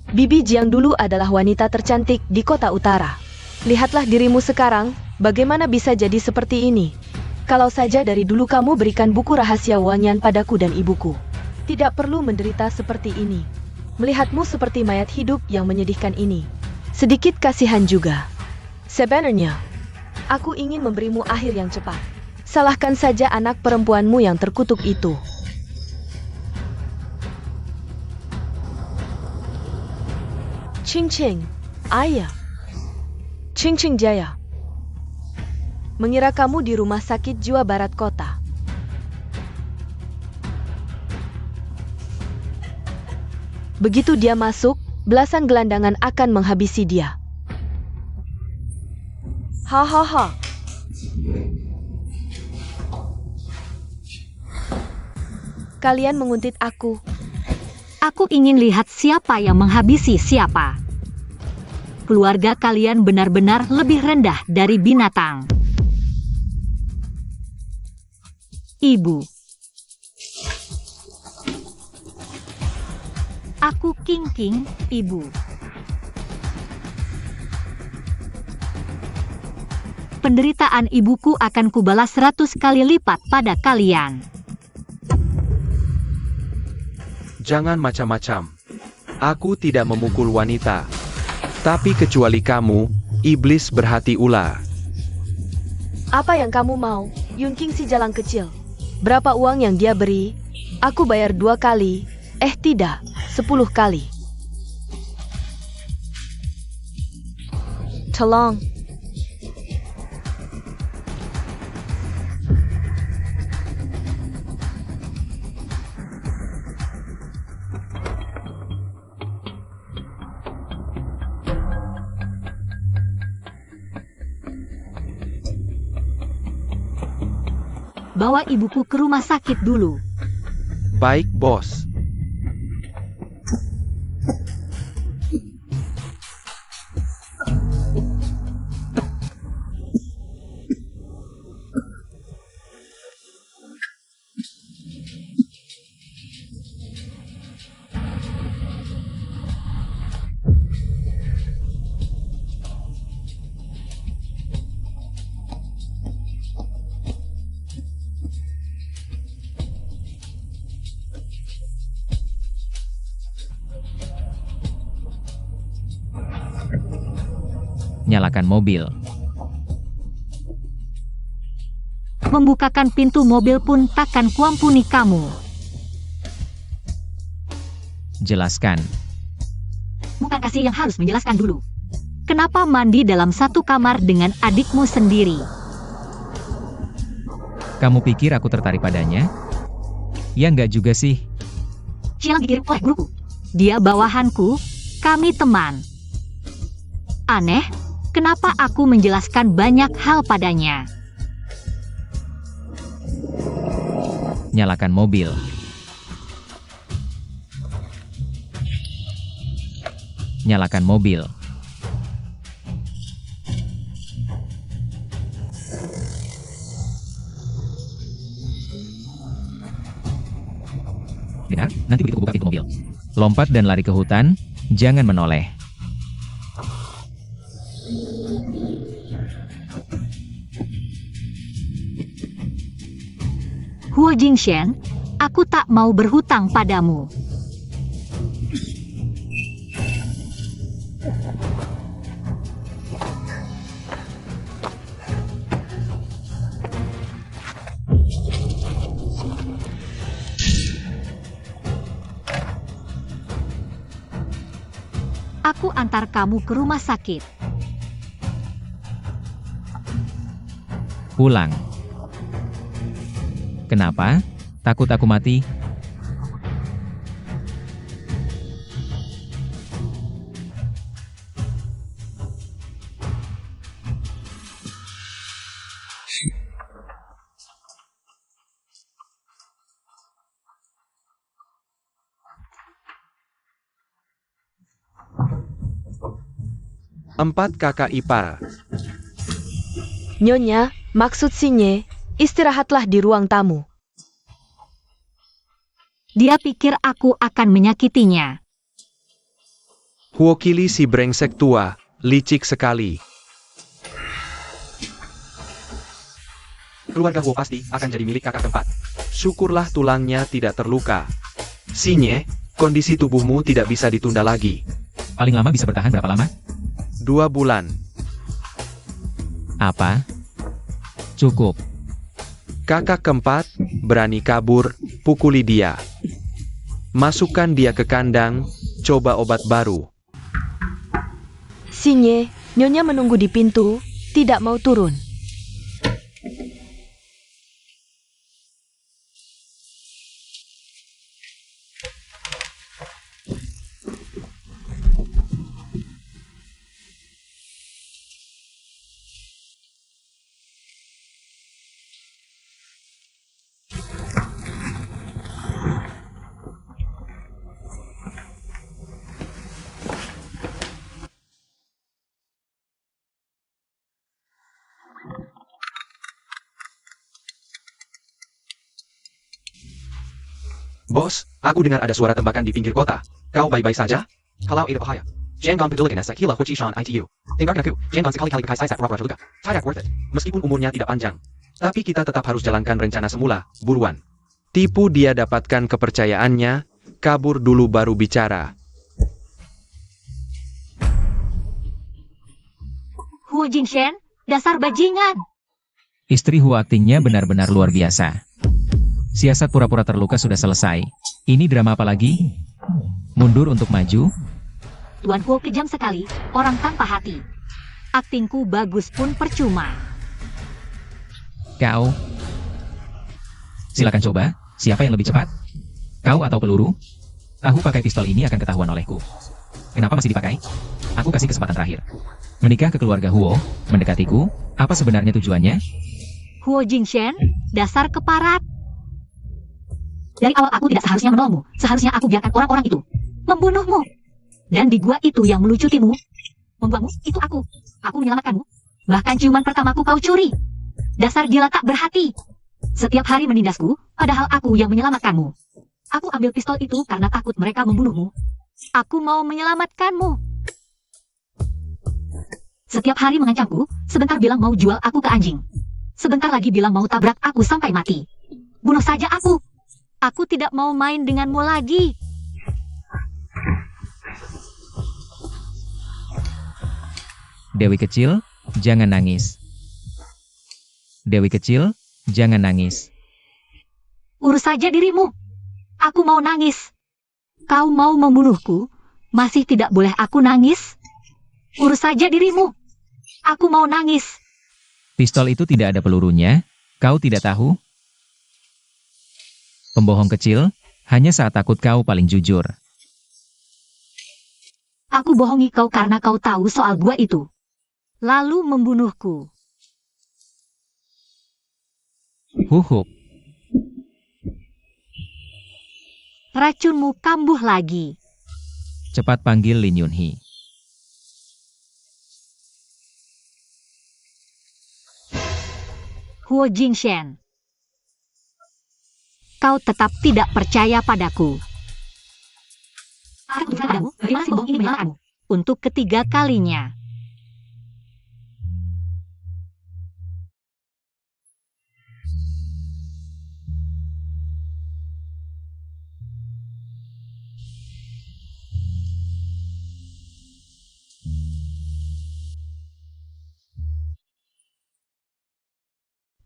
Bibi Jiang dulu adalah wanita tercantik di kota utara. Lihatlah dirimu sekarang, bagaimana bisa jadi seperti ini? Kalau saja dari dulu kamu berikan buku rahasia wangian padaku dan ibuku. Tidak perlu menderita seperti ini. Melihatmu seperti mayat hidup yang menyedihkan ini. Sedikit kasihan juga. Sebenarnya, aku ingin memberimu akhir yang cepat. Salahkan saja anak perempuanmu yang terkutuk itu. Ching-ching, ayah. Ching-ching Jaya. Mengira kamu di rumah sakit jiwa barat kota. Begitu dia masuk, belasan gelandangan akan menghabisi dia. Hahaha. Kalian menguntit aku. Aku ingin lihat siapa yang menghabisi siapa. Keluarga kalian benar-benar lebih rendah dari binatang. Ibu. Aku King, ibu. Penderitaan ibuku akan kubalas 100 kali lipat pada kalian. Jangan macam-macam. Aku tidak memukul wanita. Tapi kecuali kamu, iblis berhati ular. Apa yang kamu mau, Yunking si jalang kecil? Berapa uang yang dia beri? Aku bayar 2 kali. Tidak, 10 kali. Tolong. Bawa ibuku ke rumah sakit dulu. Baik, bos. Nyalakan mobil. Membukakan pintu mobil pun takkan kuampuni kamu. Jelaskan. Bukan kasih yang harus menjelaskan dulu. Kenapa mandi dalam satu kamar dengan adikmu sendiri? Kamu pikir aku tertarik padanya? Ya enggak juga sih. Siang dikirim oleh guruku. Dia bawahanku, kami teman. Aneh, kenapa aku menjelaskan banyak hal padanya? Nyalakan mobil. Nyalakan mobil. Dengar, nanti begitu buka pintu mobil. Lompat dan lari ke hutan, jangan menoleh. Huo Jingshen, aku tak mau berhutang padamu. Aku antar kamu ke rumah sakit. Pulang. Kenapa? Takut aku mati? Empat kakak ipar. Nyonya, maksud Sinye, istirahatlah di ruang tamu. Dia pikir aku akan menyakitinya. Huokili si brengsek tua, licik sekali. Keluarga Huo pasti akan jadi milik kakak keempat. Syukurlah tulangnya tidak terluka. Sinye, kondisi tubuhmu tidak bisa ditunda lagi. Paling lama bisa bertahan berapa lama? 2 bulan. Apa? Cukup. Kakak keempat, berani kabur, pukuli dia. Masukkan dia ke kandang, coba obat baru. Sinye, Nyonya menunggu di pintu, tidak mau turun. Bos, aku dengar ada suara tembakan di pinggir kota. Kau baik-baik saja? Kalau itu bahaya. Jangan pedulikan sekila huci Sean ITU. Dengarkan aku, jangan sekali-kali pakai saya pura-pura juga. Tidak worth it. Meskipun umurnya tidak panjang. Tapi kita tetap harus jalankan rencana semula, buruan. Tipu dia dapatkan kepercayaannya, kabur dulu baru bicara. Huo Jingshen, dasar bajingan. Istri Hu aktingnya benar-benar luar biasa. Siasat pura-pura terluka sudah selesai. Ini drama apa lagi? Mundur untuk maju? Tuan Huo kejam sekali, orang tanpa hati. Aktingku bagus pun percuma. Kau? Silakan coba, siapa yang lebih cepat? Kau atau peluru? Tahu pakai pistol ini akan ketahuan olehku. Kenapa masih dipakai? Aku kasih kesempatan terakhir. Menikah ke keluarga Huo, mendekatiku, apa sebenarnya tujuannya? Huo Jingshen, dasar keparat. Dari awal aku tidak seharusnya menolongmu. Seharusnya aku biarkan orang-orang itu membunuhmu. Dan di gua itu yang melucutimu, membuangmu, itu aku. Aku menyelamatkanmu. Bahkan ciuman pertamaku kau curi. Dasar gila tak berhati. Setiap hari menindasku, padahal aku yang menyelamatkanmu. Aku ambil pistol itu karena takut mereka membunuhmu. Aku mau menyelamatkanmu. Setiap hari mengancamku, sebentar bilang mau jual aku ke anjing. Sebentar lagi bilang mau tabrak aku sampai mati. Bunuh saja aku. Aku tidak mau main denganmu lagi. Dewi kecil, jangan nangis. Dewi kecil, jangan nangis. Urus saja dirimu. Aku mau nangis. Kau mau membunuhku, masih tidak boleh aku nangis? Urus saja dirimu. Aku mau nangis. Pistol itu tidak ada pelurunya, kau tidak tahu? Pembohong kecil, hanya saat takut kau paling jujur. Aku bohongi kau karena kau tahu soal gua itu. Lalu membunuhku. Huhup, Racunmu kambuh lagi. cepat panggil Lin Yunhee. Huo Jingshen. Kau tetap tidak percaya padaku. Aku bilang padamu, bagaimana si bohong ini menyalahkanmu? Untuk ketiga kalinya.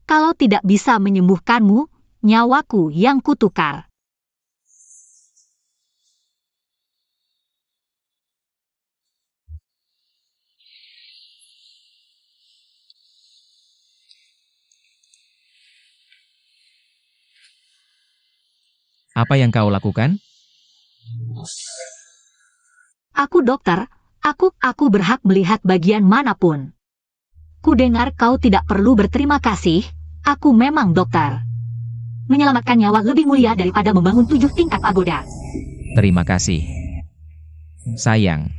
Kalau tidak bisa menyembuhkanmu, nyawaku yang kutukar. Apa yang kau lakukan? Aku dokter, aku berhak melihat bagian manapun. Ku dengar kau tidak perlu berterima kasih, aku memang dokter. Menyelamatkan nyawa lebih mulia daripada membangun 7 tingkat pagoda. Terima kasih. Sayang.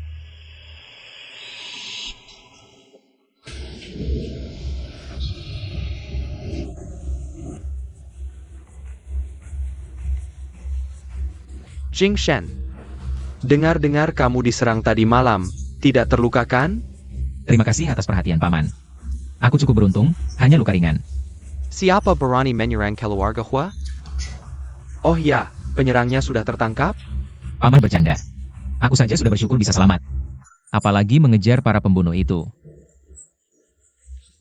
Jing Shen, dengar-dengar kamu diserang tadi malam, tidak terluka kan? Terima kasih atas perhatian Paman. Aku cukup beruntung, hanya luka ringan. Siapa berani menyerang keluarga Hua? Oh ya, penyerangnya sudah tertangkap? Paman bercanda. Aku saja sudah bersyukur bisa selamat. Apalagi mengejar para pembunuh itu.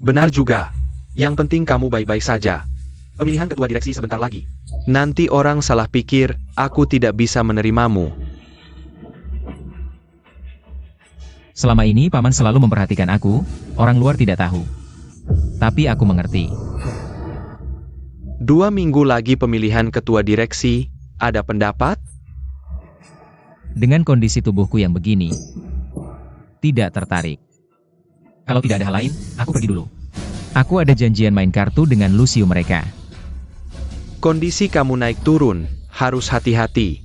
Benar juga. Yang penting kamu baik-baik saja. Pemilihan ketua direksi sebentar lagi. Nanti orang salah pikir, aku tidak bisa menerimamu. Selama ini Paman selalu memperhatikan aku, orang luar tidak tahu. Tapi aku mengerti. 2 minggu lagi pemilihan ketua direksi, ada pendapat? Dengan kondisi tubuhku yang begini, tidak tertarik. Kalau tidak ada hal lain, aku pergi dulu. Aku ada janjian main kartu dengan Lucio mereka. Kondisi kamu naik turun, harus hati-hati.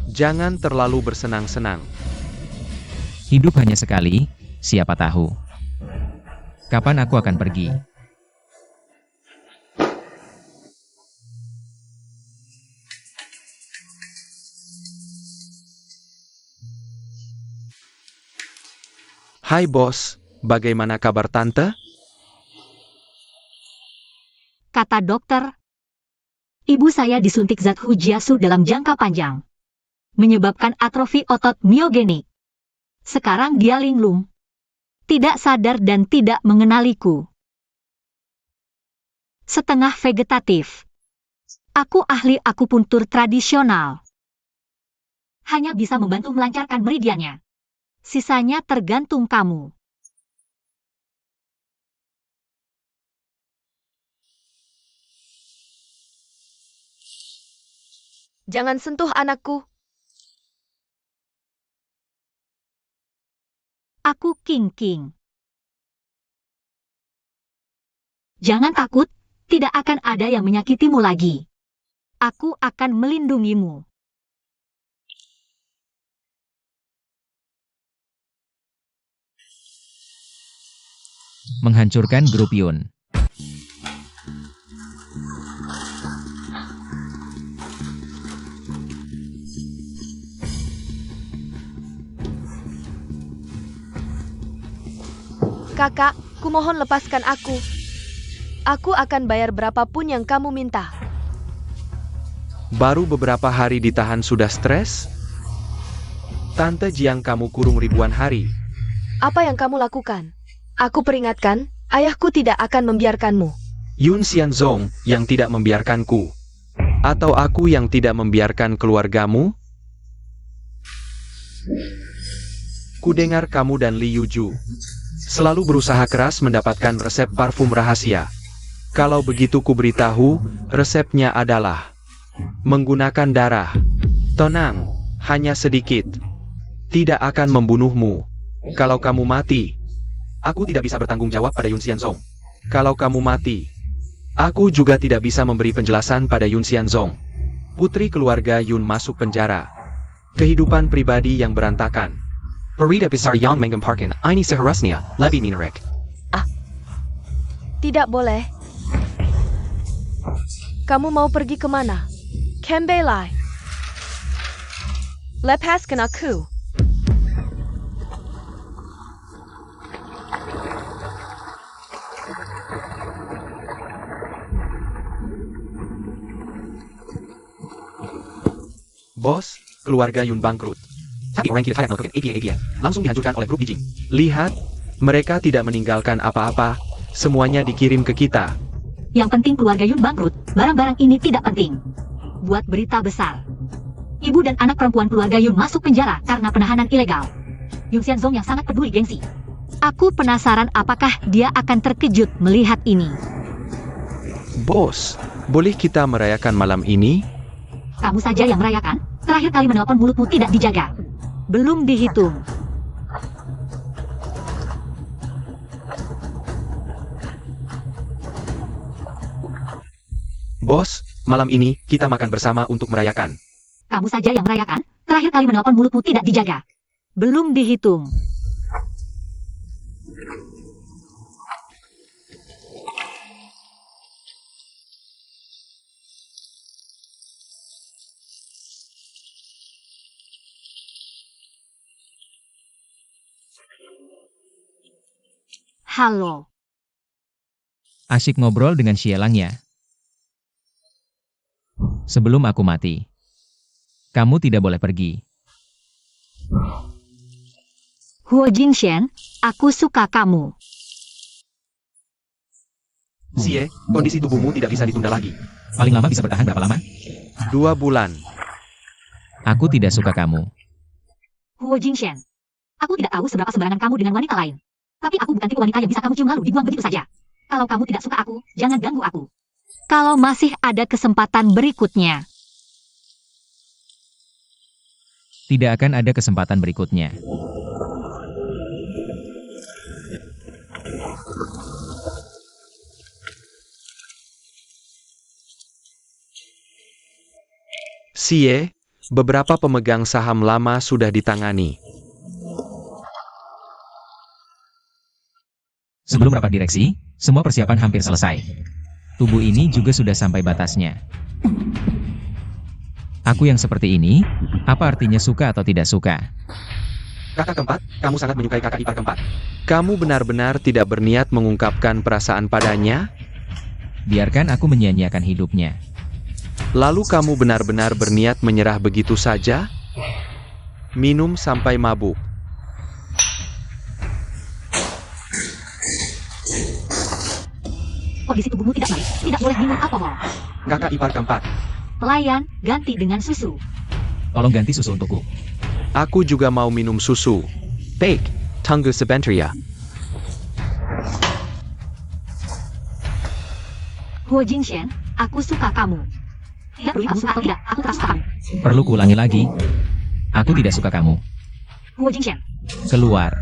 Jangan terlalu bersenang-senang. Hidup hanya sekali, siapa tahu. Kapan aku akan pergi? Hai bos, bagaimana kabar tante? Kata dokter, ibu saya disuntik zat Hujiasu dalam jangka panjang, menyebabkan atrofi otot miogenik. Sekarang dia linglung, tidak sadar dan tidak mengenaliku. Setengah vegetatif. Aku ahli akupuntur tradisional. Hanya bisa membantu melancarkan meridiannya. Sisanya tergantung kamu. Jangan sentuh anakku. Aku King. Jangan takut, tidak akan ada yang menyakitimu lagi. Aku akan melindungimu. Menghancurkan grup Yun. Kakak, kumohon lepaskan aku. Aku akan bayar berapapun yang kamu minta. Baru beberapa hari ditahan sudah stres? Tante Jiang kamu kurung ribuan hari. Apa yang kamu lakukan? Aku peringatkan, ayahku tidak akan membiarkanmu. Yun Xianzong yang tidak membiarkanku. Atau aku yang tidak membiarkan keluargamu? Kudengar kamu dan Li Yuju selalu berusaha keras mendapatkan resep parfum rahasia. Kalau begitu kuberitahu, resepnya adalah menggunakan darah. Tenang, hanya sedikit. Tidak akan membunuhmu. Kalau kamu mati, aku tidak bisa bertanggung jawab pada Yun Xianzong. Kalau kamu mati, aku juga tidak bisa memberi penjelasan pada Yun Xianzong. Putri keluarga Yun masuk penjara. Kehidupan pribadi yang berantakan. Perida besar yang menggemparkan ini seharusnya lebih menarik. Tidak boleh. Kamu mau pergi kemana? Kembali. Lepaskan aku. Bos, keluarga Yun bangkrut. Tapi orang kira melakukan APA langsung dihancurkan oleh grup Bijing. Lihat, mereka tidak meninggalkan apa-apa, semuanya dikirim ke kita. Yang penting keluarga Yun bangkrut, barang-barang ini tidak penting. Buat berita besar. Ibu dan anak perempuan keluarga Yun masuk penjara karena penahanan ilegal. Yun Xianzong yang sangat peduli gengsi. Aku penasaran apakah dia akan terkejut melihat ini. Bos, boleh kita merayakan malam ini? Kamu saja yang merayakan. Terakhir kali menelpon mulutmu tidak dijaga. Belum dihitung. Bos, malam ini kita makan bersama untuk merayakan. Kamu saja yang merayakan. Terakhir kali menelpon mulutmu tidak dijaga. Belum dihitung. Halo. Asyik ngobrol dengan Xielang ya. Sebelum aku mati, kamu tidak boleh pergi. Huo Jingshen, aku suka kamu. Xie, kondisi tubuhmu tidak bisa ditunda lagi. Paling lama bisa bertahan berapa lama? 2 bulan. Aku tidak suka kamu. Huo Jingshen, aku tidak tahu seberapa sembarangan kamu dengan wanita lain. Tapi aku bukan tipe wanita yang bisa kamu cium lalu dibuang begitu saja. Kalau kamu tidak suka aku, jangan ganggu aku. Kalau masih ada kesempatan berikutnya. Tidak akan ada kesempatan berikutnya. Xie, beberapa pemegang saham lama sudah ditangani. Sebelum rapat direksi, semua persiapan hampir selesai. Tubuh ini juga sudah sampai batasnya. Aku yang seperti ini, apa artinya suka atau tidak suka? Kakak keempat, kamu sangat menyukai kakak ipar keempat. Kamu benar-benar tidak berniat mengungkapkan perasaan padanya? Biarkan aku menyia-nyiakan hidupnya. Lalu kamu benar-benar berniat menyerah begitu saja? Minum sampai mabuk. Kondisi tubuhmu tidak baik. Tidak boleh minum alkohol. Kakak ipar keempat, Pelayan, ganti dengan susu. Tolong ganti susu untukku. aku juga mau minum susu. Baik, tunggu sebentar ya. Huo Jingshen, aku suka kamu. Tidak peduli kamu suka atau tidak, aku tetap suka kamu. Perlu kuulangi lagi? Aku tidak suka kamu. Huo Jingshen, Keluar.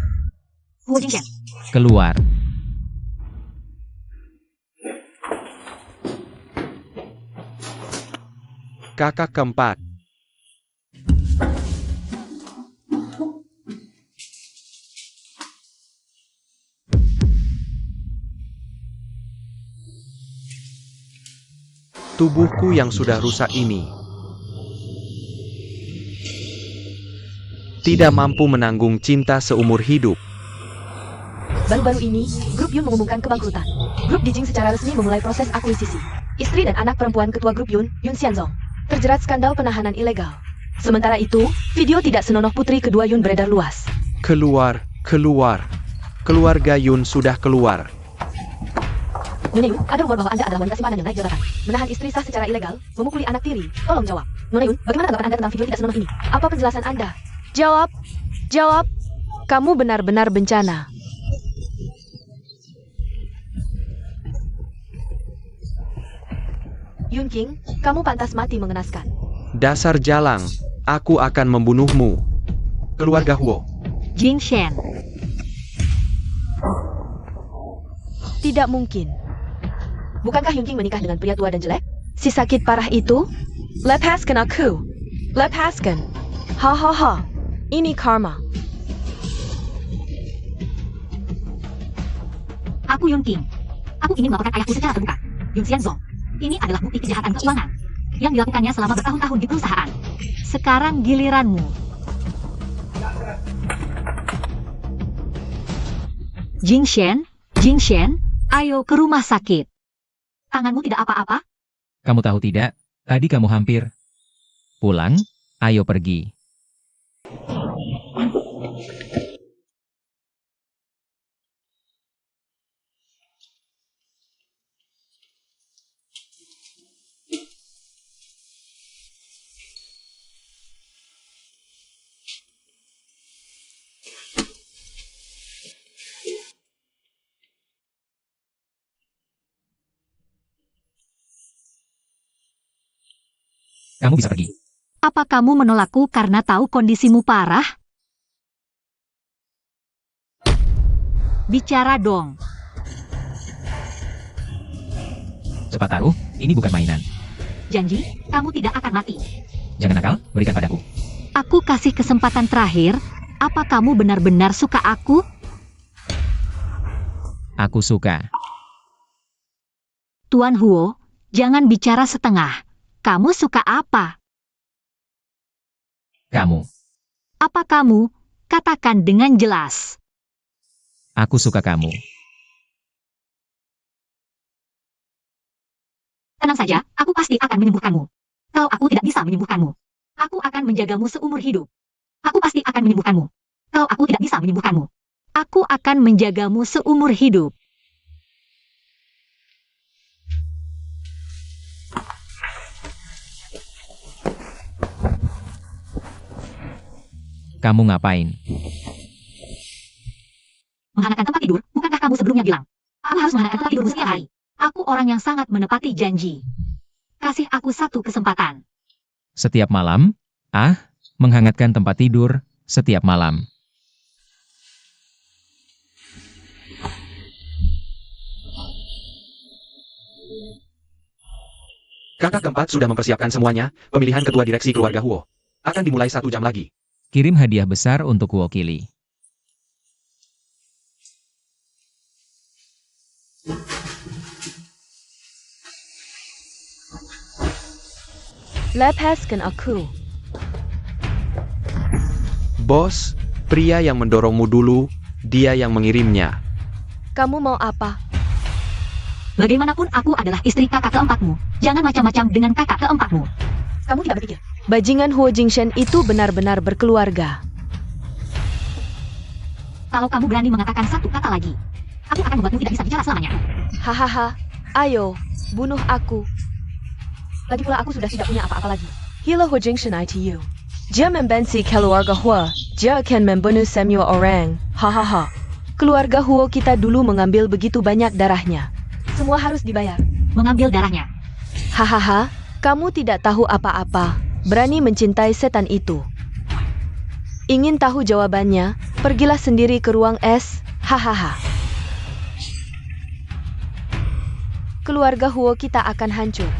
Huo Jingshen. Keluar. Kakak keempat, tubuhku yang sudah rusak ini tidak mampu menanggung cinta seumur hidup. Baru-baru ini, grup Yun mengumumkan kebangkrutan. Grup Dijing secara resmi memulai proses akuisisi. Istri dan anak perempuan ketua grup Yun, Yun Xianzong, terjerat skandal penahanan ilegal. Sementara itu, video tidak senonoh putri kedua Yun beredar luas. Keluar, keluar. Keluarga Yun sudah keluar. Nyonya Yun, ada rumor bahwa Anda adalah wanita simpanan yang naik jabatan, menahan istri sah secara ilegal, memukuli anak tiri. Tolong jawab. Nyonya Yun, bagaimana tanggapan Anda tentang video tidak senonoh ini? Apa penjelasan Anda? Jawab. Jawab. Kamu benar-benar bencana. Yun King, kamu pantas mati mengenaskan. Dasar jalang, aku akan membunuhmu. Keluarga Huo. Jingshen, Tidak mungkin. Bukankah Yun King menikah dengan pria tua dan jelek? Si sakit parah itu? Lepaskan aku. Lepaskan. Ha ha ha. Ini karma. aku Yun King. Aku ingin melaporkan ayahku secara terbuka. Yun Xianzong. Ini adalah bukti kejahatan keuangan yang dilakukannya selama bertahun-tahun di perusahaan. Sekarang giliranmu. Jingshen, Jingshen, ayo ke rumah sakit. Tanganmu tidak apa-apa? Kamu tahu tidak? Tadi kamu hampir pulang. Ayo pergi. kamu bisa pergi. Apa kamu menolakku karena tahu kondisimu parah? Bicara dong. Cepat taruh, ini bukan mainan. Janji, kamu tidak akan mati. Jangan nakal, berikan padaku. Aku kasih kesempatan terakhir. Apa kamu benar-benar suka aku? Aku suka. Tuan Huo, jangan bicara setengah. Kamu suka apa? Kamu. Apa kamu? Katakan dengan jelas. Aku suka kamu. Tenang saja, aku pasti akan menyembuhkanmu. Kalau aku tidak bisa menyembuhkanmu, aku akan menjagamu seumur hidup. Aku pasti akan menyembuhkanmu. Kalau aku tidak bisa menyembuhkanmu, aku akan menjagamu seumur hidup. Kamu ngapain? Menghangatkan tempat tidur, bukankah kamu sebelumnya bilang? Aku harus menghangatkan tempat tidurmu setiap hari. Aku orang yang sangat menepati janji. Kasih aku satu kesempatan. Setiap malam? Menghangatkan tempat tidur setiap malam. Kakak keempat sudah mempersiapkan semuanya. Pemilihan ketua direksi keluarga Huo akan dimulai 1 jam lagi. Kirim hadiah besar untuk Wakili. Lepaskan aku. Bos, pria yang mendorongmu dulu, dia yang mengirimnya. Kamu mau apa? Bagaimanapun aku adalah istri kakak keempatmu. Jangan macam-macam dengan kakak keempatmu. Kamu tidak berpikir. Bajingan Huo Jingshen itu benar-benar berkeluarga. Kalau kamu berani mengatakan satu kata lagi, aku akan membuatmu tidak bisa bicara selamanya. Hahaha, ayo, bunuh aku. Lagi pula aku sudah tidak punya apa-apa lagi. Hilo Huo Jingshen ITU. Dia membenci keluarga Huo. Dia akan membunuh semua orang. Hahaha. Keluarga Huo kita dulu mengambil begitu banyak darahnya. Semua harus dibayar. Mengambil darahnya. Hahaha, kamu tidak tahu apa-apa. Berani mencintai setan itu. Ingin tahu jawabannya? Pergilah sendiri ke ruang es. Hahaha. Keluarga Huo kita akan hancur.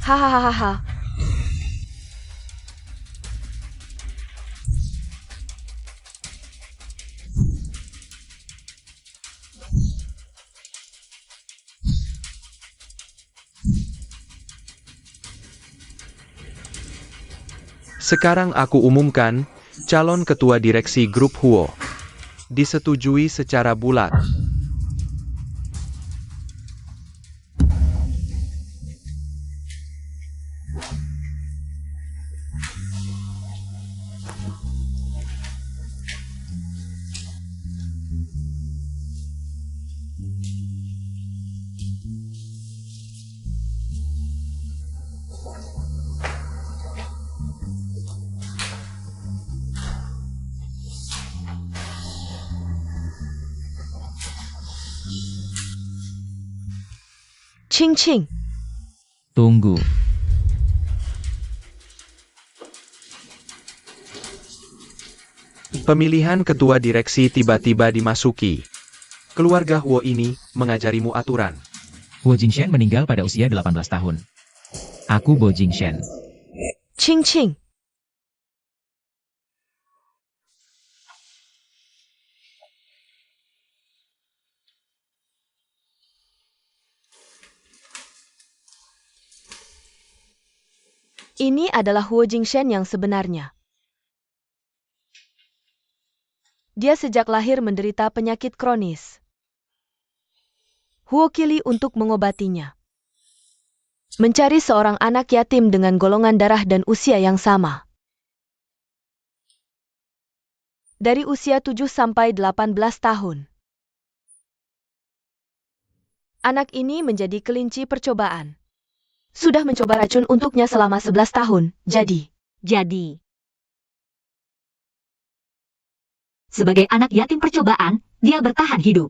Hahaha. Sekarang aku umumkan, calon ketua direksi grup Huo disetujui secara bulat. Ching Ching. Tunggu. Pemilihan ketua direksi tiba-tiba dimasuki. Keluarga Huo ini mengajarimu aturan. Huo Jingshen meninggal pada usia 18 tahun. Aku Bo Jingshen. Ching Ching. Ini adalah Huo Jingshen yang sebenarnya. Dia sejak lahir menderita penyakit kronis. Wakili untuk mengobatinya. Mencari seorang anak yatim dengan golongan darah dan usia yang sama. Dari usia 7 sampai 18 tahun. Anak ini menjadi kelinci percobaan. Sudah mencoba racun untuknya selama 11 tahun, jadi. Sebagai anak yatim percobaan, dia bertahan hidup.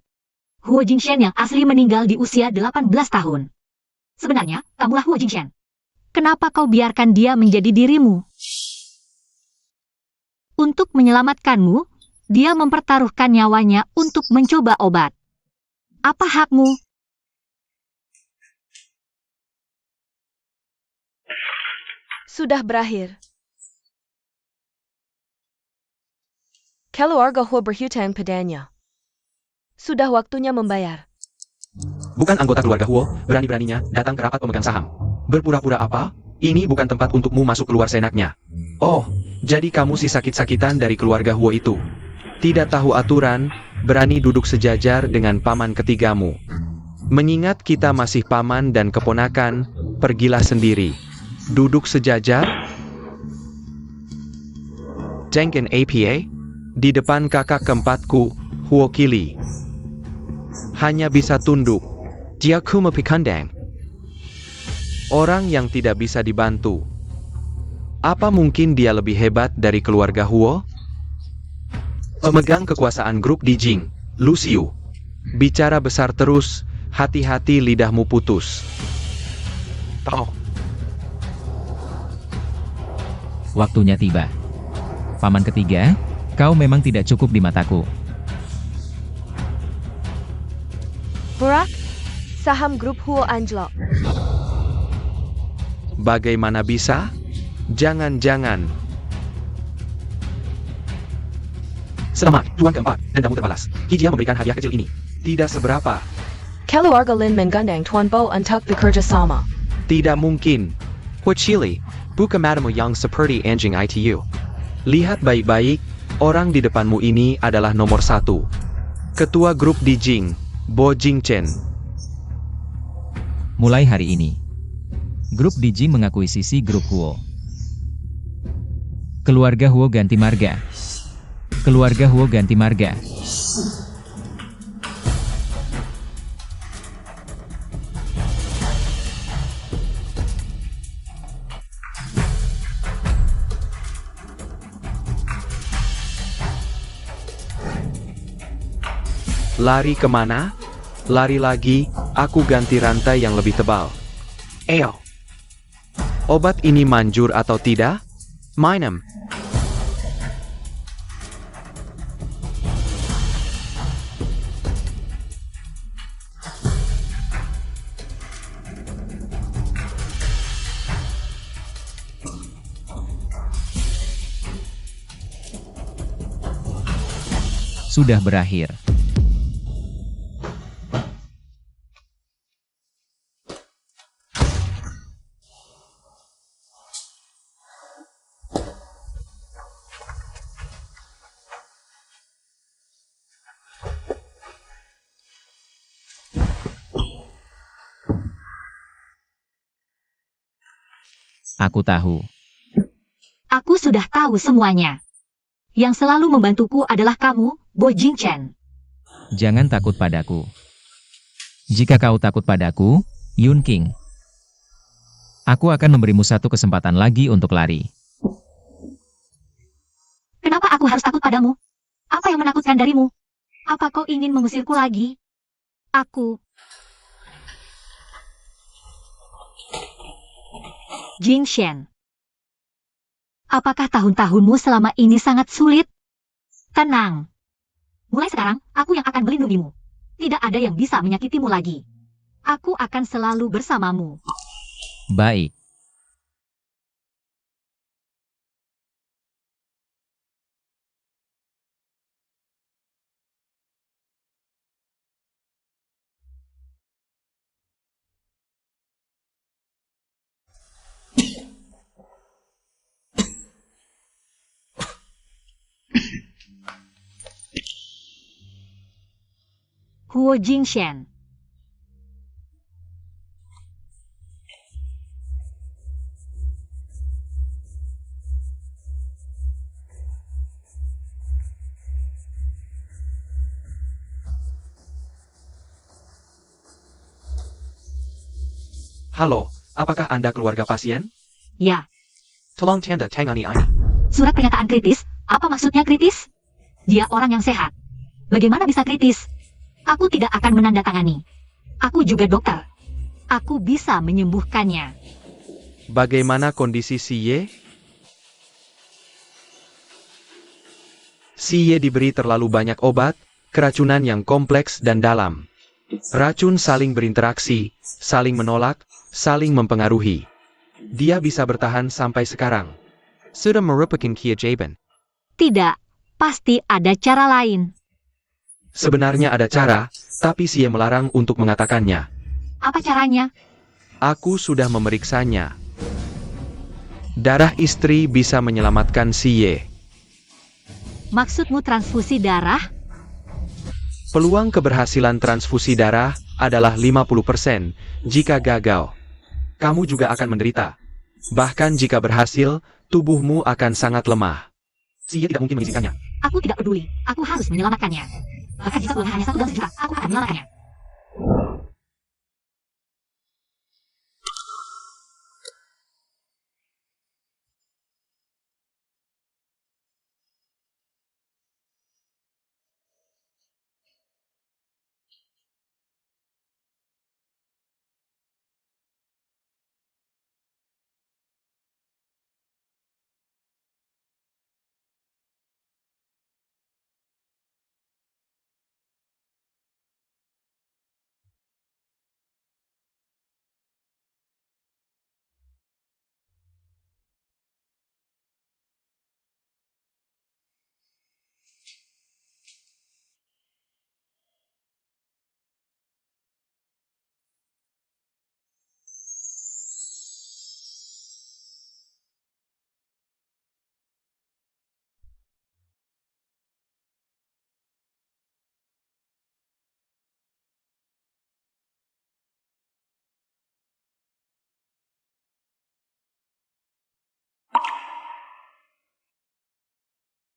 Huo Jingshen yang asli meninggal di usia 18 tahun. Sebenarnya, kamulah Huo Jingshan. Kenapa kau biarkan dia menjadi dirimu? Untuk menyelamatkanmu, dia mempertaruhkan nyawanya untuk mencoba obat. Apa hakmu? Sudah berakhir. Keluarga Huo berhutang padanya. Sudah waktunya membayar. Bukan anggota keluarga Huo, berani-beraninya datang ke rapat pemegang saham. Berpura-pura apa? Ini bukan tempat untukmu masuk keluar seenaknya. Oh, jadi kamu si sakit-sakitan dari keluarga Huo itu. Tidak tahu aturan, berani duduk sejajar dengan paman ketigamu. Mengingat kita masih paman dan keponakan, pergilah sendiri. Duduk sejajar? Jenkin APA? Di depan kakak keempatku, Huo Kili. Hanya bisa tunduk. Dia kuma pikandang. Orang yang tidak bisa dibantu. Apa mungkin dia lebih hebat dari keluarga Huo? Pemegang kekuasaan grup Dijing, Lucio. Bicara besar terus, hati-hati lidahmu putus. Oh. Waktunya tiba. Paman ketiga, kau memang tidak cukup di mataku. Burak, saham grup Huo anjlok. Bagaimana bisa? Jangan-jangan. Selamat, Tuan keempat, dendamu terbalas. Kijia memberikan hadiah kecil ini. Tidak seberapa. Keluarga Lin menggandeng Tuan Bo untuk bekerja sama. Tidak mungkin. Huo Chili, buka matamu yang seperti anjing ITU. Lihat baik-baik, orang di depanmu ini adalah nomor 1. Ketua grup Dijing, Bo Jingchen. Mulai hari ini, grup Dijing mengakuisisi grup Huo. Keluarga Huo ganti marga. Keluarga Huo ganti marga. Lari kemana? Lari lagi, aku ganti rantai yang lebih tebal. Eyo. Obat ini manjur atau tidak? Minum. Sudah berakhir. Aku tahu. Aku sudah tahu semuanya. Yang selalu membantuku adalah kamu, Bo Jingchen. Jangan takut padaku. Jika kau takut padaku, Yun King, aku akan memberimu satu kesempatan lagi untuk lari. Kenapa aku harus takut padamu? Apa yang menakutkan darimu? Apa kau ingin mengusirku lagi? Aku... Jingshan. Apakah tahun-tahunmu selama ini sangat sulit? Tenang. Mulai sekarang, aku yang akan melindungimu. Tidak ada yang bisa menyakitimu lagi. Aku akan selalu bersamamu. Baik. Huo Jingshan. Halo, apakah Anda keluarga pasien? Ya, Tolong tanda tangani ini. surat pernyataan kritis. Apa maksudnya kritis? Dia orang yang sehat. Bagaimana bisa kritis? Aku tidak akan menandatangani. Aku juga dokter. Aku bisa menyembuhkannya. Bagaimana kondisi Siye? Siye diberi terlalu banyak obat, keracunan yang kompleks dan dalam. Racun saling berinteraksi, saling menolak, saling mempengaruhi. Dia bisa bertahan sampai sekarang. Sudah merupakan keajaiban. Tidak, pasti ada cara lain. Sebenarnya ada cara, tapi Siye melarang untuk mengatakannya. Apa caranya? Aku sudah memeriksanya. Darah istri bisa menyelamatkan Siye. Maksudmu transfusi darah? Peluang keberhasilan transfusi darah adalah 50% jika gagal. Kamu juga akan menderita. Bahkan jika berhasil, tubuhmu akan sangat lemah. Siye tidak mungkin mengizinkannya. Aku tidak peduli. Aku harus menyelamatkannya. Bahkan jika uangnya hanya 1 dolar juta, aku akan menyelamatkannya.